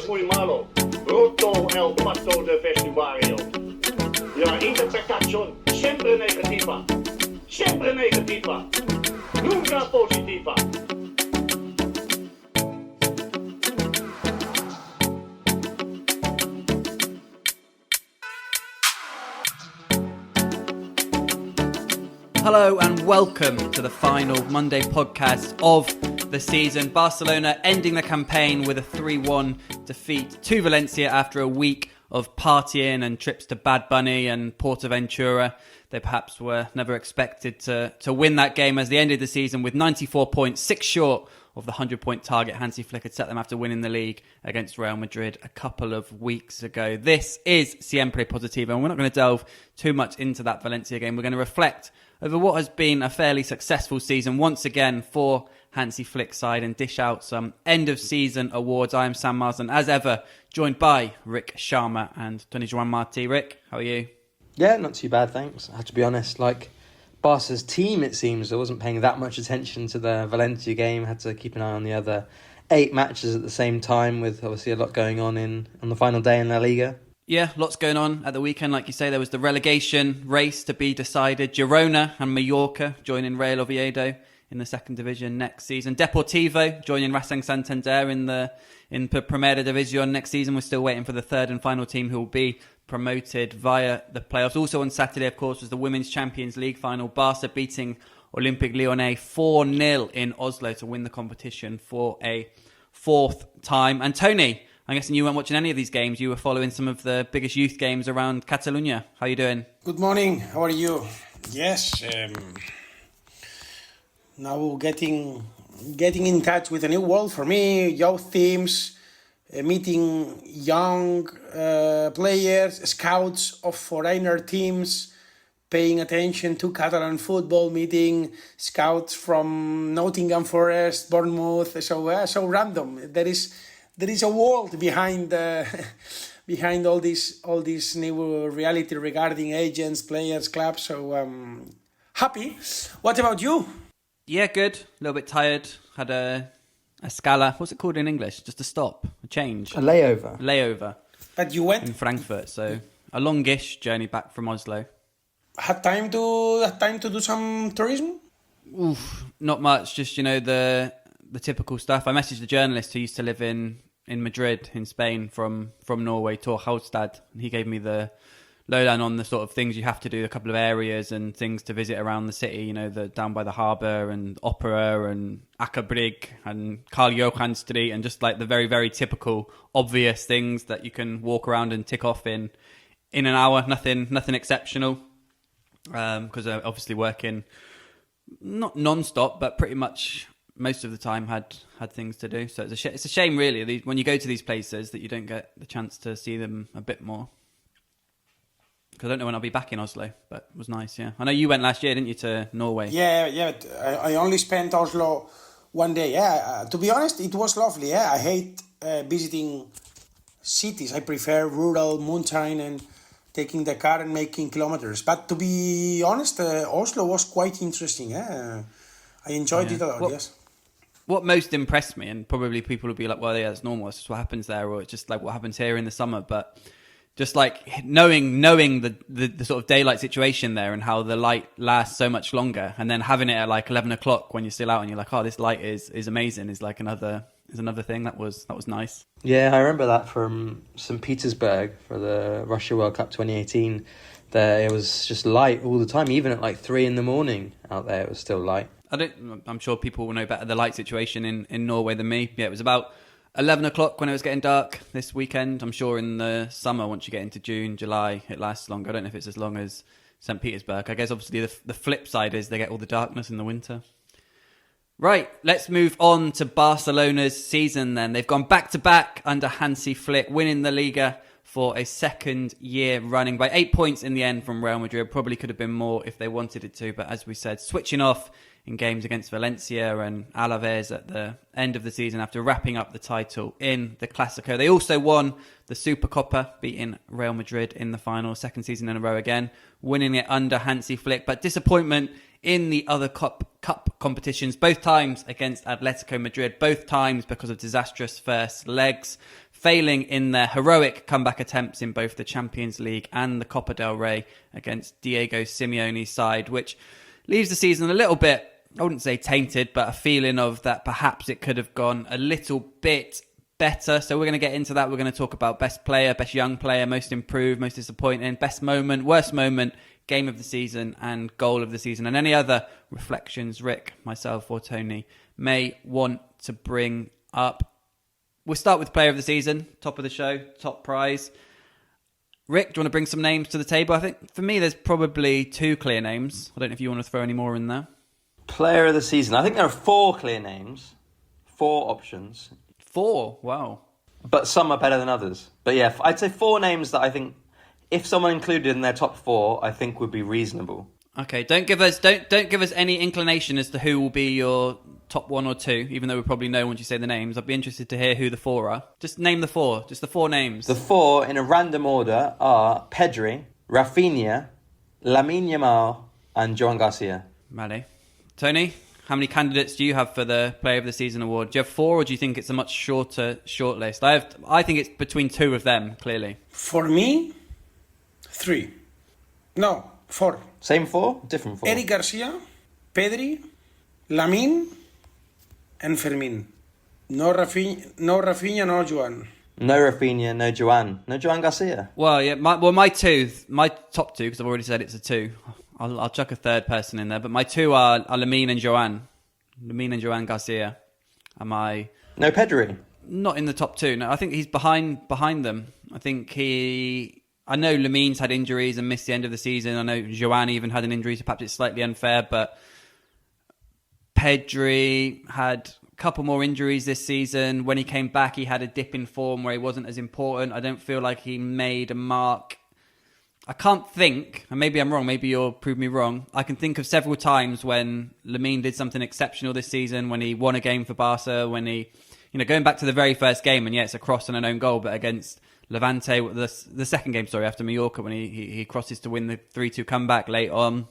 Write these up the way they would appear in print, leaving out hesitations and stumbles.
muy malo. Roto el paso de vestuario. La interpretación siempre negativa. Siempre negativa. Nunca positiva. Hello and welcome to the final Monday podcast of the season. Barcelona ending the campaign with a 3-1 defeat to Valencia after a week of partying and trips to Bad Bunny and Portaventura. They perhaps were never expected to win that game as they ended the season with 94 points, 6 short of the 100-point target Hansi Flick had set them after winning the league against Real Madrid a couple of weeks ago. This is Siempre Positivo, and we're not going to delve too much into that Valencia game. We're going to reflect over what has been a fairly successful season once again for Hansi Flick's side and dish out some end-of-season awards. I am Sam Marsden, as ever, joined by Rik Sharma and Toni Joan Marti. Rik, how are you? Yeah, not too bad, thanks. I have to be honest, like Barca's team, it seems, I wasn't paying that much attention to the Valencia game. Had to keep an eye on the other 8 matches at the same time, with obviously a lot going on the final day in La Liga. Yeah, lots going on at the weekend. Like you say, there was the relegation race to be decided. Girona and Mallorca joining Real Oviedo in the second division next season. Deportivo joining Racing Santander in Primera División next season. We're still waiting for the third and final team who will be promoted via the playoffs. Also on Saturday, of course, was the Women's Champions League final. Barca beating Olympique Lyonnais 4-0 in Oslo to win the competition for a fourth time. And Tony, I'm guessing you weren't watching any of these games. You were following some of the biggest youth games around Catalonia. How are you doing? Good morning. How are you? Yes. Now getting in touch with a new world for me. Youth teams, meeting young players, scouts of foreigner teams, paying attention to Catalan football, meeting scouts from Nottingham Forest, Bournemouth. So random. There is a world behind all this new reality regarding agents, players, clubs. So happy. What about you? Yeah, good. A little bit tired. Had a scala. What's it called in English? Just a stop, a change, A layover. Layover. But you went in Frankfurt. So a longish journey back from Oslo. Had time to do some tourism? Oof, not much. Just the typical stuff. I messaged a journalist who used to live in Madrid, in Spain, from Norway, Tor Halstad. He gave me the lowdown on the sort of things you have to do, a couple of areas and things to visit around the city, down by the harbour and Opera and Akabrig and Karl Johan Street, and just like the very, very typical, obvious things that you can walk around and tick off in an hour. Nothing exceptional. Because I obviously working not non-stop, but pretty much most of the time had things to do. So it's a shame, really, when you go to these places that you don't get the chance to see them a bit more. Because I don't know when I'll be back in Oslo, but it was nice, yeah. I know you went last year, didn't you, to Norway? Yeah. I only spent Oslo one day. Yeah, to be honest, it was lovely. Yeah, I hate visiting cities. I prefer rural, mountain, and taking the car and making kilometers. But to be honest, Oslo was quite interesting. I enjoyed it a lot, yes. What most impressed me, and probably people would be like, well, yeah, it's normal, it's just what happens there, or it's just like what happens here in the summer, but just like knowing the sort of daylight situation there and how the light lasts so much longer, and then having it at like 11 o'clock when you're still out and you're like, oh, this light is amazing, is like another thing that was nice. Yeah, I remember that from St. Petersburg for the Russia World Cup 2018. There it was just light all the time, even at like 3 a.m. out there, it was still light. I'm sure people will know better the light situation in Norway than me. Yeah, it was about 11 o'clock when it was getting dark this weekend. I'm sure in the summer, once you get into June, July, it lasts longer. I don't know if it's as long as St. Petersburg. I guess obviously the flip side is they get all the darkness in the winter. Right, let's move on to Barcelona's season then. They've gone back-to-back under Hansi Flick, winning the Liga for a second year running by 8 points in the end from Real Madrid. Probably could have been more if they wanted it to, but as we said, switching off in games against Valencia and Alaves at the end of the season after wrapping up the title in the Clásico. They also won the Supercopa, beating Real Madrid in the final, second season in a row again, winning it under Hansi Flick. But disappointment in the other cup competitions, both times against Atletico Madrid, both times because of disastrous first legs. failing in their heroic comeback attempts in both the Champions League and the Copa del Rey against Diego Simeone's side, which leaves the season a little bit, I wouldn't say tainted, but a feeling of that perhaps it could have gone a little bit better. So we're going to get into that. We're going to talk about best player, best young player, most improved, most disappointing, best moment, worst moment, game of the season and goal of the season, and any other reflections Rik, myself or Tony may want to bring up. We'll start with player of the season, top of the show, top prize. Rik, do you want to bring some names to the table? I think for me there's probably 2 clear names. I don't know if you want to throw any more in there. Player of the season. I think there are 4 clear names, 4 options. 4? Wow. But some are better than others. But yeah, I'd say 4 names that I think, if someone included in their top 4, I think would be reasonable. Okay, don't give us any inclination as to who will be your top 1 or 2, even though we probably know once you say the names. I'd be interested to hear who the 4 are. Just name the 4, just the 4 names. The 4 in a random order are Pedri, Rafinha, Lamine Yamal, and Joan Garcia. Vale. Tony, how many candidates do you have for the Player of the Season award? Do you have 4, or do you think it's a much shorter shortlist? I think it's between 2 of them, clearly. For me, 3. No, 4. Same 4? Different 4? Eric Garcia, Pedri, Lamine, and Fermin. No Rafinha, no Joan. No Rafinha, no Joan. No Joan Garcia. Well, yeah, my top 2, because I've already said it's a 2. I'll chuck a third person in there, but my 2 are Lamine and Joan. Lamine and Joan Garcia. Am I... No Pedri? Not in the top 2. No, I think he's behind them. I think I know Lamine's had injuries and missed the end of the season. I know Joan even had an injury, so perhaps it's slightly unfair, but Pedri had a couple more injuries this season. When he came back, he had a dip in form where he wasn't as important. I don't feel like he made a mark. I can't think, and maybe I'm wrong, maybe you'll prove me wrong. I can think of several times when Lamine did something exceptional this season, when he won a game for Barca, when he, going back to the very first game, and yeah, it's a cross and an own goal, but against Levante, the second game, after Mallorca, when he crosses to win the 3-2 comeback late on.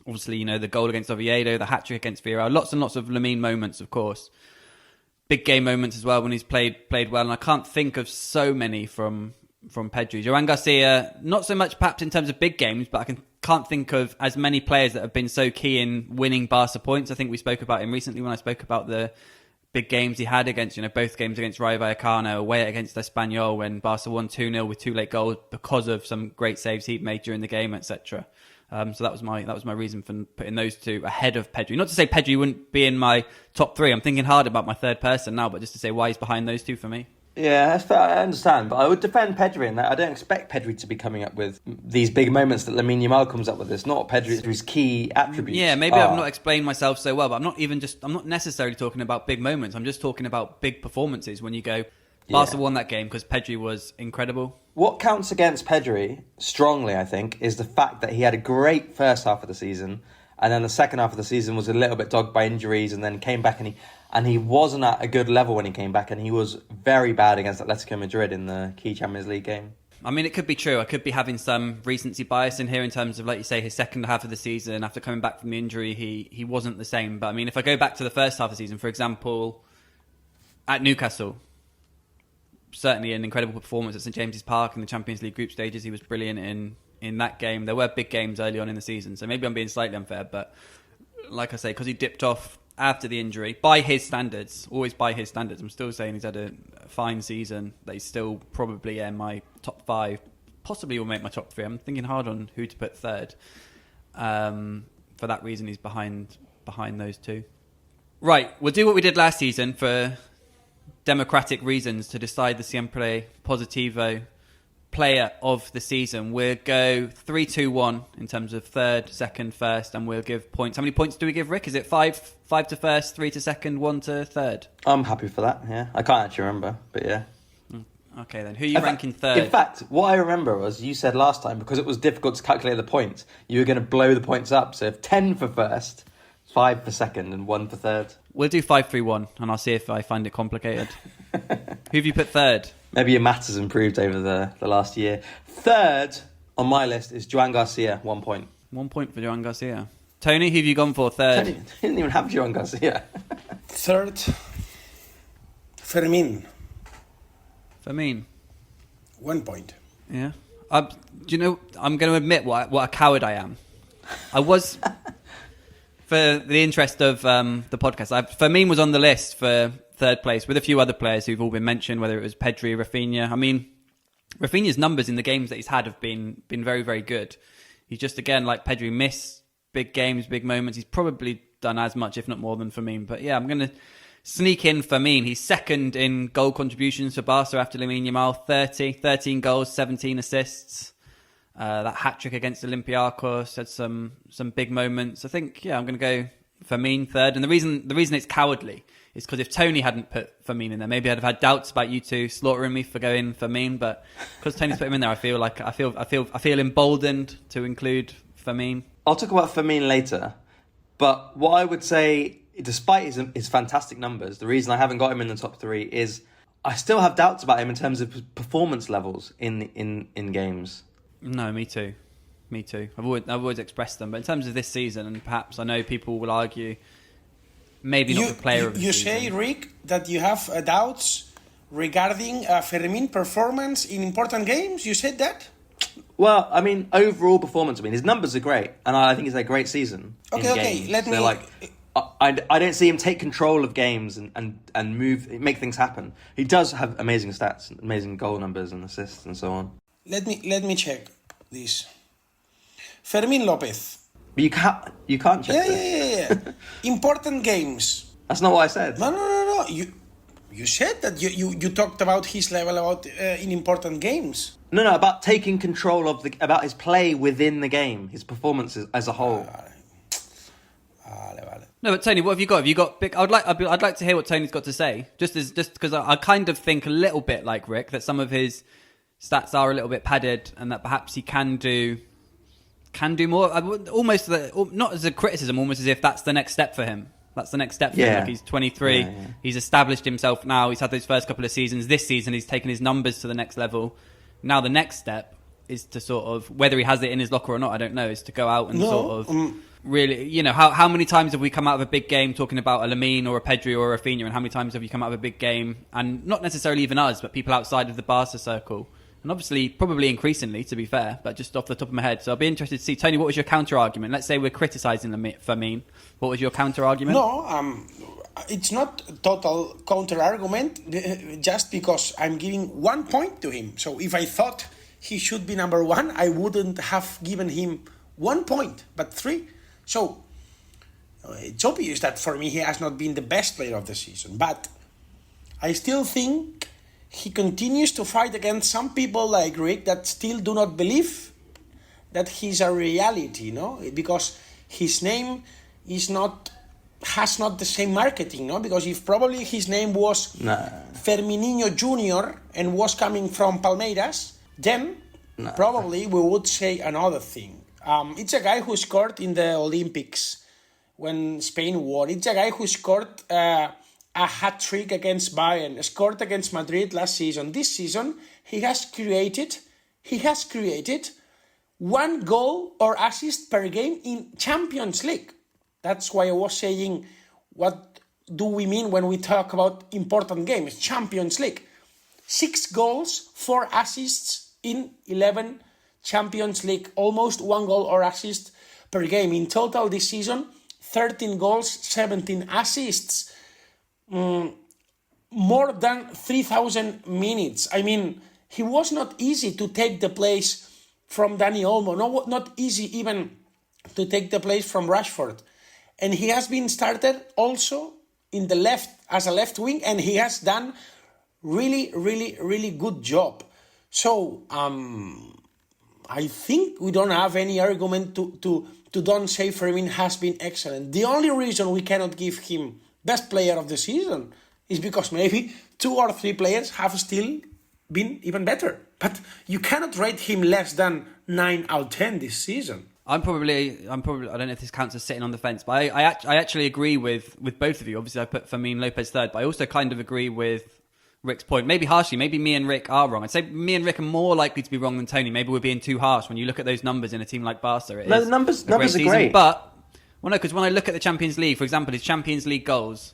Obviously, the goal against Oviedo, the hat-trick against Villarreal, lots and lots of Lamine moments, of course. Big game moments as well when he's played well, and I can't think of so many from Pedri. Joan Garcia, not so much perhaps in terms of big games, but I can't think of as many players that have been so key in winning Barca points. I think we spoke about him recently when I spoke about the big games he had against, both games against Rayo Vallecano, away against Espanyol when Barca won 2-0 with 2 late goals because of some great saves he'd made during the game, etc. So that was my reason for putting those 2 ahead of Pedri. Not to say Pedri wouldn't be in my top 3. I'm thinking hard about my third person now, but just to say why he's behind those 2 for me. Yeah, that's fair. I understand, but I would defend Pedri in that. I don't expect Pedri to be coming up with these big moments that Lamine Yamal comes up with. It's not Pedri's key attributes. Yeah, maybe I've not explained myself so well, but I'm not necessarily talking about big moments. I'm just talking about big performances when you go, Barca won that game because Pedri was incredible. What counts against Pedri strongly, I think, is the fact that he had a great first half of the season, and then the second half of the season was a little bit dogged by injuries, and then came back and he wasn't at a good level when he came back, and he was very bad against Atletico Madrid in the key Champions League game. I mean, it could be true. I could be having some recency bias in here in terms of, like you say, his second half of the season, after coming back from the injury, he wasn't the same. But I mean, if I go back to the first half of the season, for example, at Newcastle, certainly an incredible performance at St James's Park in the Champions League group stages. He was brilliant in that game. There were big games early on in the season, so maybe I'm being slightly unfair, but like I say, because he dipped off after the injury, by his standards, always by his standards, I'm still saying he's had a fine season, that he's still probably in my top 5, possibly will make my top 3. I'm thinking hard on who to put third. For that reason, he's behind those 2. Right, we'll do what we did last season for democratic reasons to decide the Siempre Positivo player of the season. We'll go 3-2-1 in terms of third, second, first, and we'll give points. How many points do we give, Rik? Is it 5 to first, 3 to second, 1 to third? I'm happy for that, yeah. I can't actually remember, but yeah. Okay, then. Who are you ranking third? In fact, what I remember was you said last time, because it was difficult to calculate the points, you were going to blow the points up. So if 10 for first, 5 for second, and 1 for third. We'll do 5-3-1, and I'll see if I find it complicated. Who have you put third? Maybe your maths has improved over the last year. Third on my list is Joan Garcia, 1 point. 1 point for Joan Garcia. Tony, who have you gone for third? Tony didn't even have Joan Garcia. Third, Fermin. Firmino. 1 point. Yeah. Do you know, I'm going to admit what a coward I am. I was, for the interest of the podcast, Firmino was on the list for third place with a few other players who've all been mentioned, whether it was Pedri, Rafinha. I mean, Rafinha's numbers in the games that he's had have been very, very good. He's just, again, like Pedri, missed big games, big moments. He's probably done as much, if not more, than Firmino. But yeah, I'm going to sneak in Firmino. He's second in goal contributions for Barca after Lamine Yamal, 13 goals, 17 assists. That hat-trick against Olympiacos had some big moments. I think, yeah, I'm going to go Firmino third. And the reason it's cowardly is because if Tony hadn't put Firmino in there, maybe I'd have had doubts about you two slaughtering me for going Firmino. But because Tony's put him in there, I feel emboldened to include Firmino. I'll talk about Firmino later. But what I would say, despite his fantastic numbers, the reason I haven't got him in the top three is I still have doubts about him in terms of performance levels in games. No, me too. I've always expressed them, but in terms of this season, and perhaps I know people will argue, maybe not the player of the season. You say, Rick, that you have doubts regarding Fermín performance in important games. You said that. Well, I mean, overall performance. I mean, his numbers are great, and I think he's had a great season. Okay. Let me. I don't see him take control of games and make things happen. He does have amazing stats, amazing goal numbers and assists and so on. Let me check this. Fermín López. But you can't check this. Yeah. Important games. That's not what I said. No. You said that you talked about his level in important games. No, about taking control about his play within the game, his performances as a whole. Vale. No, but Tony, what have you got? Have you got big? I'd like to hear what Tony's got to say. Just because I kind of think a little bit like Rick that some of his stats are a little bit padded, and that perhaps he can do more. Almost not as a criticism, almost as if that's the next step for him. That's the next step for him. Like, he's 23. Yeah. He's established himself now. He's had those first couple of seasons. This season, he's taken his numbers to the next level. Now the next step is to sort of, whether he has it in his locker or not, I don't know, is to go out and really, you know, how many times have we come out of a big game talking about a Lamine or a Pedri or a Rafinha, and how many times have you come out of a big game, and not necessarily even us, but people outside of the Barca circle, and obviously probably increasingly, to be fair, but just off the top of my head. So I'll be interested to see, Tony, what was your counter argument? Let's say we're criticising Firmino. What was your counter argument? No, it's not total counter argument, just because I'm giving 1 point to him. So if I thought he should be number one, I wouldn't have given him 1 point, but 3. So it's obvious that for me he has not been the best player of the season, but I still think he continues to fight against some people like Rick that still do not believe that he's a reality, no? Because his name has not the same marketing, no? Because if probably his name was Firmino Jr. and was coming from Palmeiras, then probably we would say another thing. It's a guy who scored in the Olympics when Spain won. It's a guy who scored a hat-trick against Bayern, scored against Madrid last season. This season, he has created 1 goal or assist per game in Champions League. That's why I was saying, what do we mean when we talk about important games? Champions League. 6 goals, 4 assists in 11 Champions League. Almost 1 goal or assist per game. In total this season, 13 goals, 17 assists. More than 3,000 minutes. I mean, he was not easy to take the place from Dani Olmo. No, not easy even to take the place from Rashford. And he has been started also in the left as a left wing, and he has done really good job. So I think we don't have any argument to don't say Fermín has been excellent. The only reason we cannot give him best player of the season is because maybe 2 or 3 players have still been even better. But you cannot rate him less than 9 out of 10 this season. I'm probably. I don't know if this counts as sitting on the fence, but I actually agree with both of you. Obviously, I put Fermín López third, but I also kind of agree with Rick's point. Maybe harshly. Maybe me and Rick are wrong. I'd say me and Rick are more likely to be wrong than Tony. Maybe we're being too harsh when you look at those numbers in a team like Barca. The numbers are great. But well, no, because when I look at the Champions League, for example, his Champions League goals,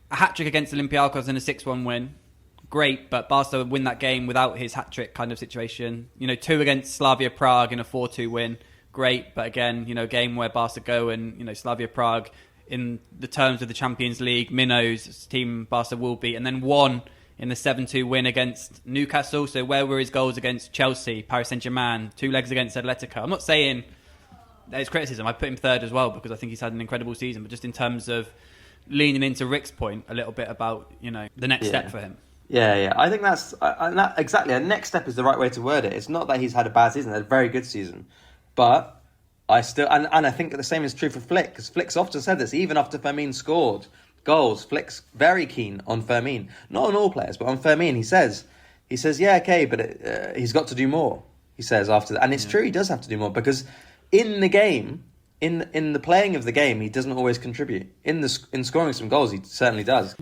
a hat trick against Olympiacos in a 6-1 win, great, but Barca win that game without his hat-trick kind of situation. 2 against Slavia Prague in a 4-2 win, great, but again, game where Barca go and, Slavia Prague, in the terms of the Champions League, minnows, team Barca will beat, and then 1 in the 7-2 win against Newcastle. So where were his goals against Chelsea, Paris Saint-Germain, 2 legs against Atletico? I'm not saying there's criticism. I put him third as well because I think he's had an incredible season, but just in terms of leaning into Rick's point a little bit about, the next step for him. Yeah. I think that's exactly. A next step is the right way to word it. It's not that he's had a bad season; a very good season. But I still, and I think the same is true for Flick, because Flick's often said this. Even after Fermin scored goals, Flick's very keen on Fermin. Not on all players, but on Fermin. He says, yeah, okay, but he's got to do more. He says after that, and it's true. He does have to do more because in the game. In the playing of the game, he doesn't always contribute. In scoring some goals, he certainly does.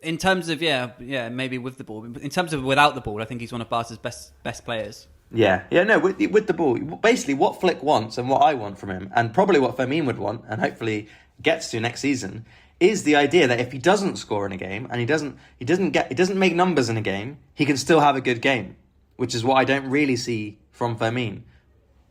In terms of maybe with the ball. In terms of without the ball, I think he's one of Barca's best players. No, with the ball, basically what Flick wants and what I want from him, and probably what Fermin would want, and hopefully gets to next season, is the idea that if he doesn't score in a game and he doesn't make numbers in a game, he can still have a good game, which is what I don't really see from Fermin.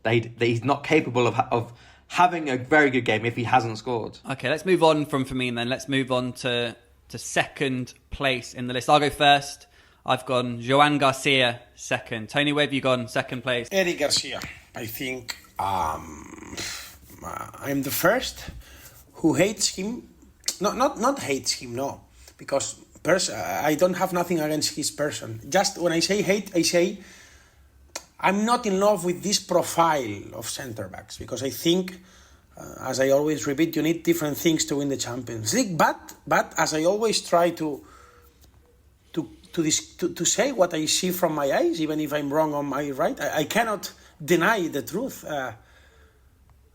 That he's not capable of having a very good game if he hasn't scored. Okay, let's move on from Fermin then. Let's move on to second place in the list. I'll go first. I've gone Joan Garcia second. Tony, where have you gone second place? Eric Garcia. I think I'm the first who hates him. Not hates him, no. Because I don't have nothing against his person. Just when I say hate, I say I'm not in love with this profile of centre-backs because I think, as I always repeat, you need different things to win the Champions League. But as I always try to say what I see from my eyes, even if I'm wrong on my right, I cannot deny the truth.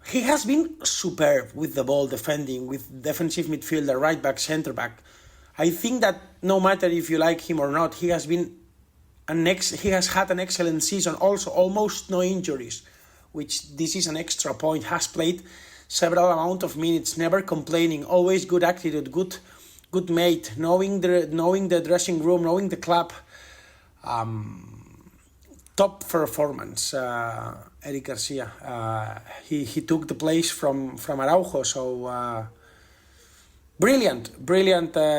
He has been superb with the ball defending, with defensive midfielder, right back, centre-back. I think that no matter if you like him or not, he has had an excellent season. Also, almost no injuries, which this is an extra point. Has played several amount of minutes, never complaining, always good attitude, good mate, knowing the dressing room, knowing the club. Top performance, Eric Garcia. He took the place from Araujo. So brilliant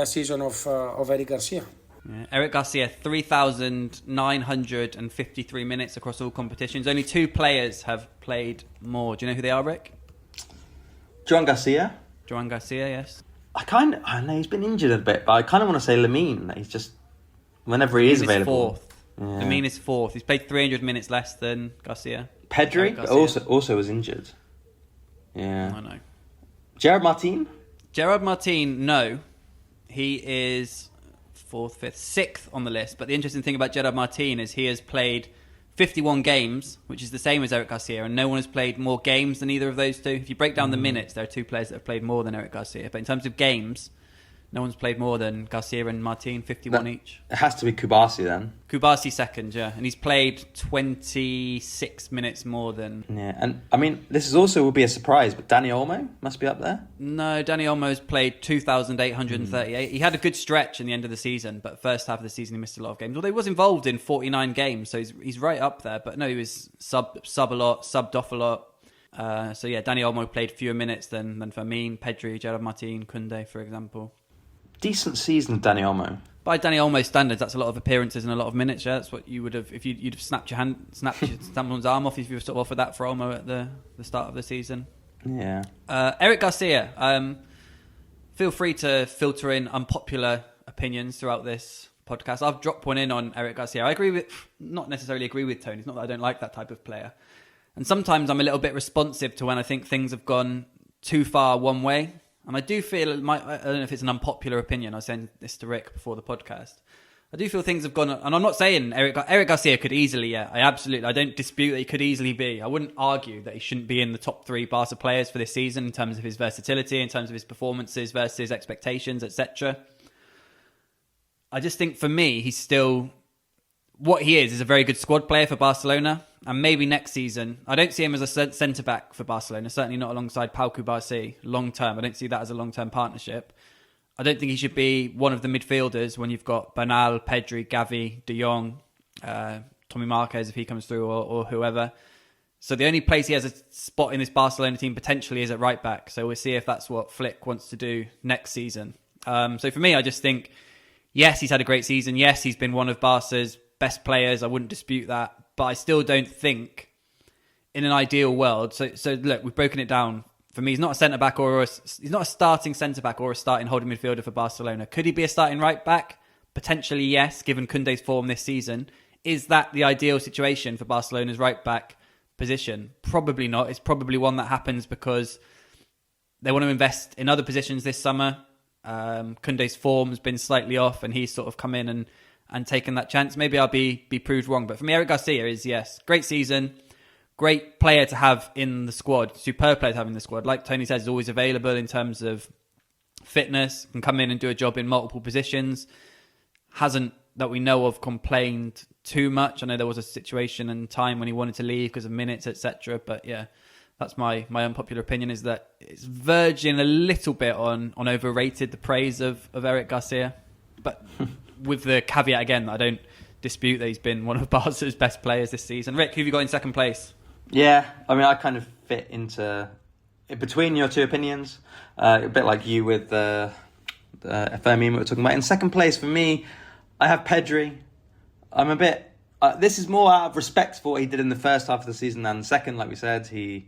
season of Eric Garcia. Yeah. Eric Garcia, 3,953 minutes across all competitions. Only 2 players have played more. Do you know who they are, Rick? Joan Garcia, yes. I know he's been injured a bit, but I kind of want to say Lamine. He's just, whenever he is available. Fourth. Yeah. Lamine is fourth. He's played 300 minutes less than Garcia. Pedri also was injured. Yeah. I know. Gerard Martin, no. He is 4th, 5th, 6th on the list. But the interesting thing about Gerard Martin is he has played 51 games, which is the same as Eric Garcia, and no one has played more games than either of those two. If you break down the minutes, there are 2 players that have played more than Eric Garcia. But in terms of games, no one's played more than Garcia and Martin, 51 each. It has to be Kubasi then. Kubasi second, yeah. And he's played 26 minutes more than... Yeah, and I mean, this will be a surprise, but Dani Olmo must be up there? No, Dani Olmo's played 2,838. He had a good stretch in the end of the season, but first half of the season he missed a lot of games. Although he was involved in 49 games, so he's right up there. But no, he was subbed off a lot. So yeah, Dani Olmo played fewer minutes than Fermin, Pedri, Gerard Martin, Koundé, for example. Decent season, Dani Olmo. By Dani Olmo's standards, that's a lot of appearances and a lot of minutes. Yeah, that's what you would have if you'd have snapped someone's arm off if you were sort of offered that for Olmo at the start of the season. Yeah. Eric Garcia. Feel free to filter in unpopular opinions throughout this podcast. I've dropped one in on Eric Garcia. I not necessarily agree with Tony. It's not that I don't like that type of player. And sometimes I'm a little bit responsive to when I think things have gone too far one way. And I do feel, I don't know if it's an unpopular opinion, I was saying this to Rick before the podcast. I do feel things have gone, and I'm not saying Eric Garcia could easily, I don't dispute that he could easily be. I wouldn't argue that he shouldn't be in the top 3 Barca players for this season in terms of his versatility, in terms of his performances versus expectations, etc. I just think for me, he's still, what he is a very good squad player for Barcelona. And maybe next season, I don't see him as a centre-back for Barcelona, certainly not alongside Pau Kubasi long-term. I don't see that as a long-term partnership. I don't think he should be one of the midfielders when you've got Bernal, Pedri, Gavi, De Jong, Tommy Marquez if he comes through, or whoever. So the only place he has a spot in this Barcelona team potentially is at right back. So we'll see if that's what Flick wants to do next season. So for me, I just think, yes, he's had a great season. Yes, he's been one of Barca's best players. I wouldn't dispute that. But I still don't think in an ideal world. So look, we've broken it down. For me, he's not a centre-back he's not a starting centre-back or a starting holding midfielder for Barcelona. Could he be a starting right-back? Potentially, yes, given Koundé's form this season. Is that the ideal situation for Barcelona's right-back position? Probably not. It's probably one that happens because they want to invest in other positions this summer. Koundé's form has been slightly off and he's sort of come in and taken that chance. Maybe I'll be proved wrong. But for me, Eric Garcia is, yes, great season. Great player to have in the squad. Superb player to have in the squad. Like Tony says, is always available in terms of fitness. Can come in and do a job in multiple positions. Hasn't, that we know of, complained too much. I know there was a situation and time when he wanted to leave because of minutes, etc. But yeah, that's my unpopular opinion, is that it's verging a little bit on overrated, the praise of Eric Garcia. But with the caveat again, that I don't dispute that he's been one of Barca's best players this season. Rick, who have you got in second place? Yeah, I mean, I kind of fit into between your two opinions, a bit like you with the Fermin we were talking about. In second place for me, I have Pedri. I'm a bit... this is more out of respect for what he did in the first half of the season than the second. Like we said, he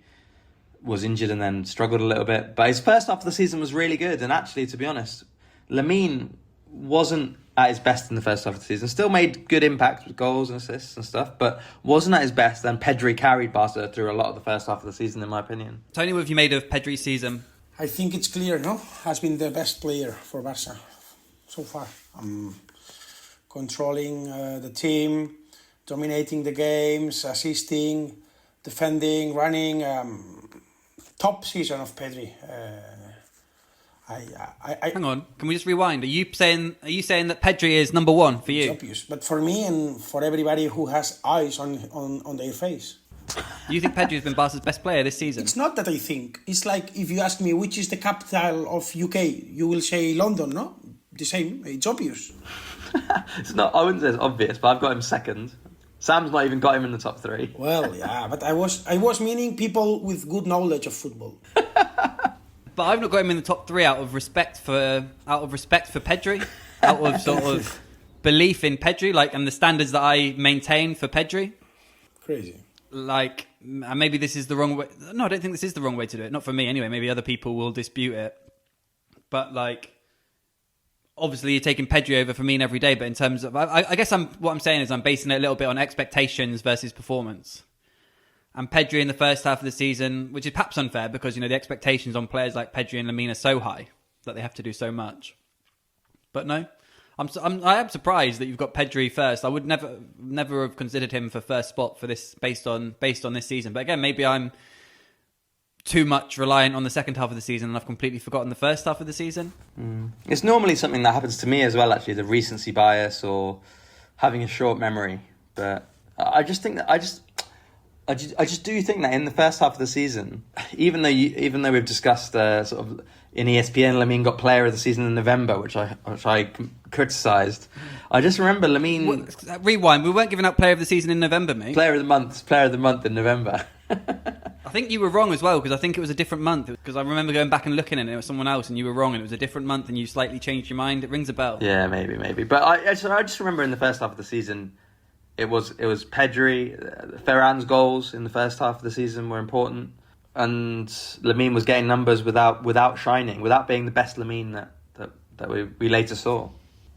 was injured and then struggled a little bit. But his first half of the season was really good. And actually, to be honest, Lamine wasn't at his best in the first half of the season. Still made good impact with goals and assists and stuff, but wasn't at his best. And Pedri carried Barca through a lot of the first half of the season, in my opinion. Tony, what have you made of Pedri's season? I think it's clear, no? Has been the best player for Barca so far. Controlling the team, dominating the games, assisting, defending, running. Top season of Pedri. Hang on, can we just rewind? Are you saying that Pedri is number one for you? It's obvious, but for me and for everybody who has eyes on their face. You think Pedri has been Barca's best player this season? It's not that I think. It's like if you ask me which is the capital of UK, you will say London, no? The same. It's obvious. It's not. I wouldn't say it's obvious, but I've got him second. Sam's not even got him in the top three. Well, yeah, but I was meaning people with good knowledge of football. But I've not got him in the top three out of respect for Pedri, out of sort of belief in Pedri, and the standards that I maintain for Pedri. Crazy. Maybe this is the wrong way. No, I don't think this is the wrong way to do it. Not for me anyway. Maybe other people will dispute it. But obviously you're taking Pedri over Firmino every day. But in terms of, I guess what I'm saying is I'm basing it a little bit on expectations versus performance. And Pedri in the first half of the season, which is perhaps unfair because, the expectations on players like Pedri and Lamine are so high that they have to do so much. But no, I am surprised that you've got Pedri first. I would never have considered him for first spot for this based on this season. But again, maybe I'm too much reliant on the second half of the season and I've completely forgotten the first half of the season. It's normally something that happens to me as well, actually, the recency bias or having a short memory. But I just think that I just do think that in the first half of the season, even though we've discussed sort of in ESPN, Lamine got Player of the Season in November, which I criticised. I just remember Lamine. Rewind. We weren't giving out Player of the Season in November, mate. Player of the month in November. I think you were wrong as well because I think it was a different month. Because I remember going back and looking at it, it was someone else, and you were wrong, and it was a different month, and you slightly changed your mind. It rings a bell. Yeah, maybe. But I just remember in the first half of the season. It was Pedri. Ferran's goals in the first half of the season were important, and Lamine was getting numbers without shining, without being the best Lamine that we later saw.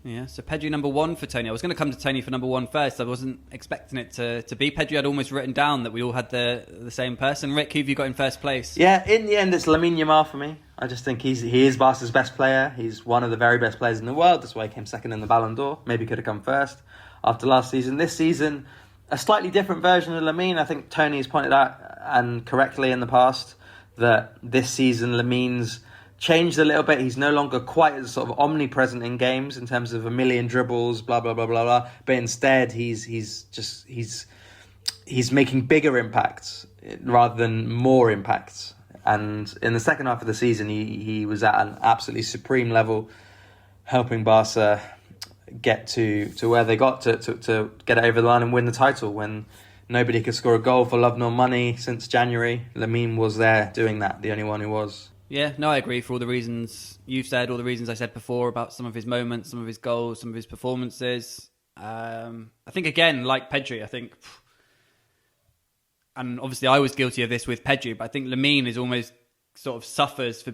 Yeah, so Pedri number one for Tony. I was going to come to Tony for number one first. I wasn't expecting it to be Pedri. I'd almost written down that we all had the same person. Rick, who have you got in first place? Yeah, in the end, it's Lamine Yamal for me. I just think he is Barca's best player. He's one of the very best players in the world. That's why he came second in the Ballon d'Or. Maybe could have come first after last season. This season, a slightly different version of Lamine. I think Tony has pointed out, and correctly in the past, that this season Lamine's changed a little bit. He's no longer quite as sort of omnipresent in games in terms of a million dribbles, blah blah blah blah blah. But instead, he's making bigger impacts rather than more impacts. And in the second half of the season, he was at an absolutely supreme level. helping Barca get to where they got to get it over the line and win the title when nobody could score a goal for love nor money since January. Lamine was there doing that, the only one who was. Yeah, no, I agree for all the reasons you've said, all the reasons I said before about some of his moments, some of his goals, some of his performances. I think, again, like Pedri, and obviously I was guilty of this with Pedri, but I think Lamine is almost sort of suffers for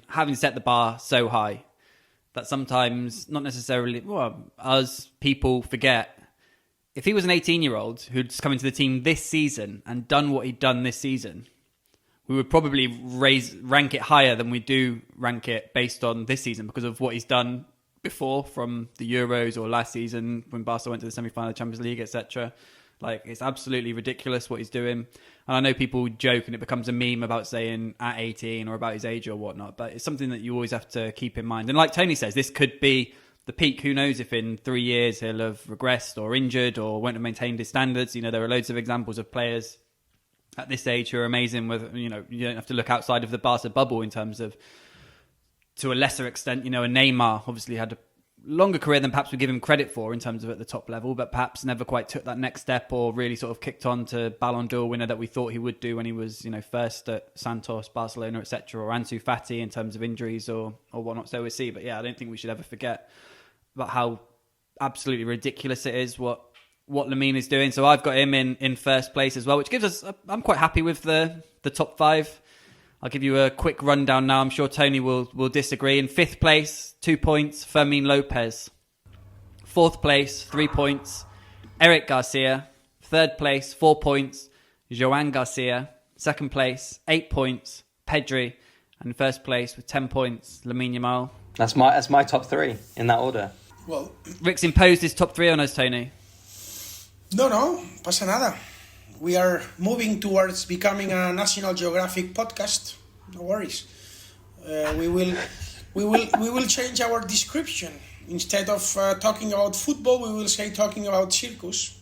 having set the bar so high that sometimes, not necessarily, us people forget. If he was an 18-year-old who'd come into the team this season and done what he'd done this season, we would probably rank it higher than we do rank it based on this season because of what he's done before from the Euros or last season when Barca went to the semi-final of Champions League, etc. Like, it's absolutely ridiculous what he's doing. And I know people joke and it becomes a meme about saying at 18 or about his age or whatnot, but it's something that you always have to keep in mind. And like Tony says, this could be the peak. Who knows if in 3 years he'll have regressed or injured or won't have maintained his standards. You know, there are loads of examples of players at this age who are amazing with, you know, you don't have to look outside of the Barca bubble in terms of, to a lesser extent, you know, a Neymar obviously had a longer career than perhaps we give him credit for in terms of at the top level, but perhaps never quite took that next step or really sort of kicked on to Ballon d'Or winner that we thought he would do when he was, you know, first at Santos, Barcelona, etc., or Ansu Fati in terms of injuries or whatnot. So we'll see. But yeah, I don't think we should ever forget about how absolutely ridiculous it is what Lamine is doing. So I've got him in first place as well, which gives us, I'm quite happy with the top five. I'll give you a quick rundown now. I'm sure Tony will disagree. In fifth place, 2 points, Fermin Lopez. Fourth place, 3 points, Eric Garcia. Third place, 4 points, Joan Garcia. Second place, 8 points, Pedri. And first place with 10 points, Lamine Yamal. That's my top three in that order. Well, Rick's imposed his top three on us, Tony. No, pasa nada. We are moving towards becoming a National Geographic podcast. No worries. We will change our description. Instead of talking about football, we will say talking about circus.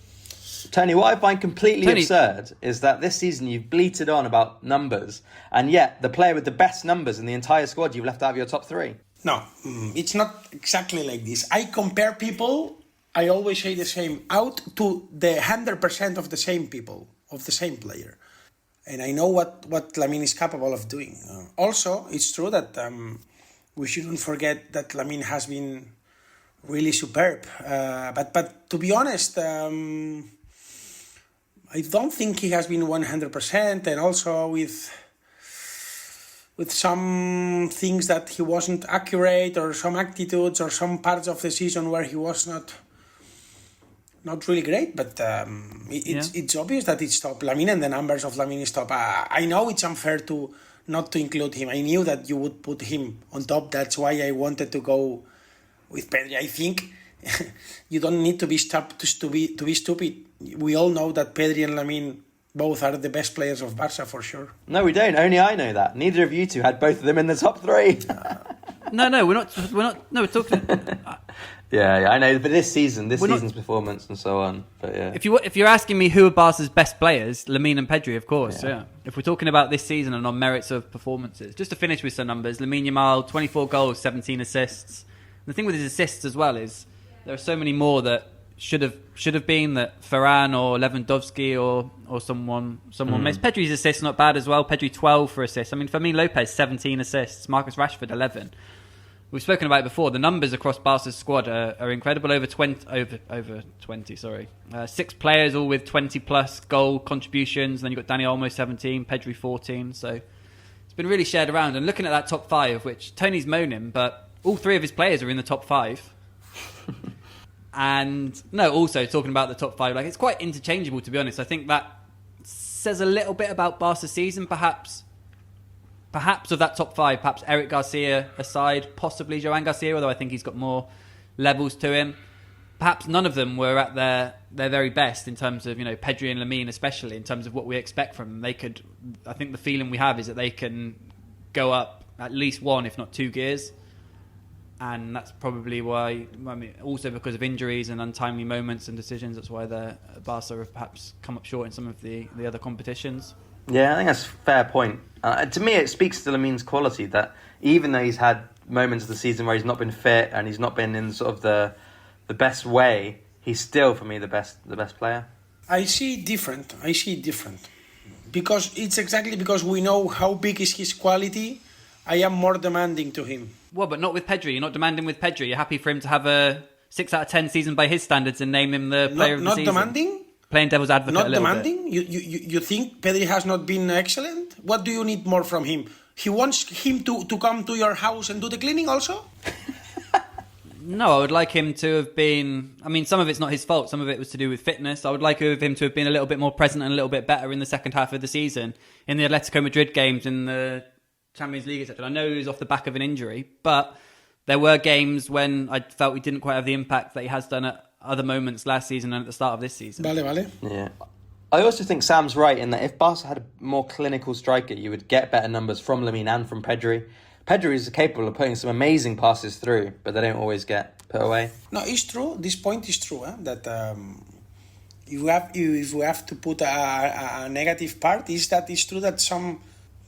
Tony, what I find completely absurd is that this season you've bleated on about numbers, and yet the player with the best numbers in the entire squad you've left out of your top three. No, it's not exactly like this. I compare people. I always say the same, out to the 100% of the same people, of the same player. And I know what Lamine is capable of doing. Also, it's true that we shouldn't forget that Lamine has been really superb. But to be honest, I don't think he has been 100%. And also with some things that he wasn't accurate, or some attitudes or some parts of the season where he was not really great, but it's obvious that it's top. Lamine, and the numbers of Lamine is top. I know it's unfair not to include him. I knew that you would put him on top. That's why I wanted to go with Pedri. I think you don't need to be to be stupid. We all know that Pedri and Lamine both are the best players of Barca for sure. No, we don't. Only I know that. Neither of you two had both of them in the top three. No, we're not. No, we're talking. Yeah, I know. But this season's performance and so on. But yeah, if you're asking me who are Barca's best players, Lamine and Pedri, of course. Yeah. If we're talking about this season and on merits of performances, just to finish with some numbers: Lamine Yamal, 24 goals, 17 assists. And the thing with his assists as well is there are so many more that should have been that Ferran or Lewandowski or someone missed. Pedri's assists not bad as well. Pedri 12 for assists. I mean, Fermin Lopez 17 assists. Marcus Rashford 11. We've spoken about it before. The numbers across Barca's squad are incredible. Over 20. Sorry, 6 players all with 20 plus goal contributions. Then you've got Dani Olmo 17, Pedri 14. So it's been really shared around. And looking at that top 5, which Tony's moaning, but all 3 of his players are in the top 5. And no, also talking about the top 5, like, it's quite interchangeable, to be honest. I think that says a little bit about Barca's season, perhaps of that top 5, perhaps Eric Garcia aside, possibly Joan Garcia, although I think he's got more levels to him. Perhaps none of them were at their very best in terms of, you know, Pedri and Lamine, especially in terms of what we expect from them. They could, I think the feeling we have is that they can go up at least 1, if not 2 gears. And that's probably why, I mean, also because of injuries and untimely moments and decisions, that's why Barca have perhaps come up short in some of the other competitions. Yeah, I think that's a fair point. To me, it speaks to Lamin's quality that even though he's had moments of the season where he's not been fit and he's not been in sort of the best way, he's still, for me, the best player. I see it different. Because it's exactly because we know how big is his quality, I am more demanding to him. Well, but not with Pedri. You're not demanding with Pedri. You're happy for him to have a 6 out of 10 season by his standards and name him the player of the season. Not demanding? Playing devil's advocate Not a little demanding? bit. You think Pedri has not been excellent? What do you need more from him? He wants him to come to your house and do the cleaning also? No, I would like him to have been... I mean, some of it's not his fault. Some of it was to do with fitness. I would like him to have been a little bit more present and a little bit better in the second half of the season. In the Atletico Madrid games, in the Champions League, etc. I know he was off the back of an injury, but there were games when I felt he didn't quite have the impact that he has done at other moments last season and at the start of this season. Vale. Yeah. I also think Sam's right in that if Barca had a more clinical striker, you would get better numbers from Lamine and from Pedri. Pedri is capable of putting some amazing passes through, but they don't always get put away. No, it's true. This point is true, that if we have to put a negative part, is that it's true that some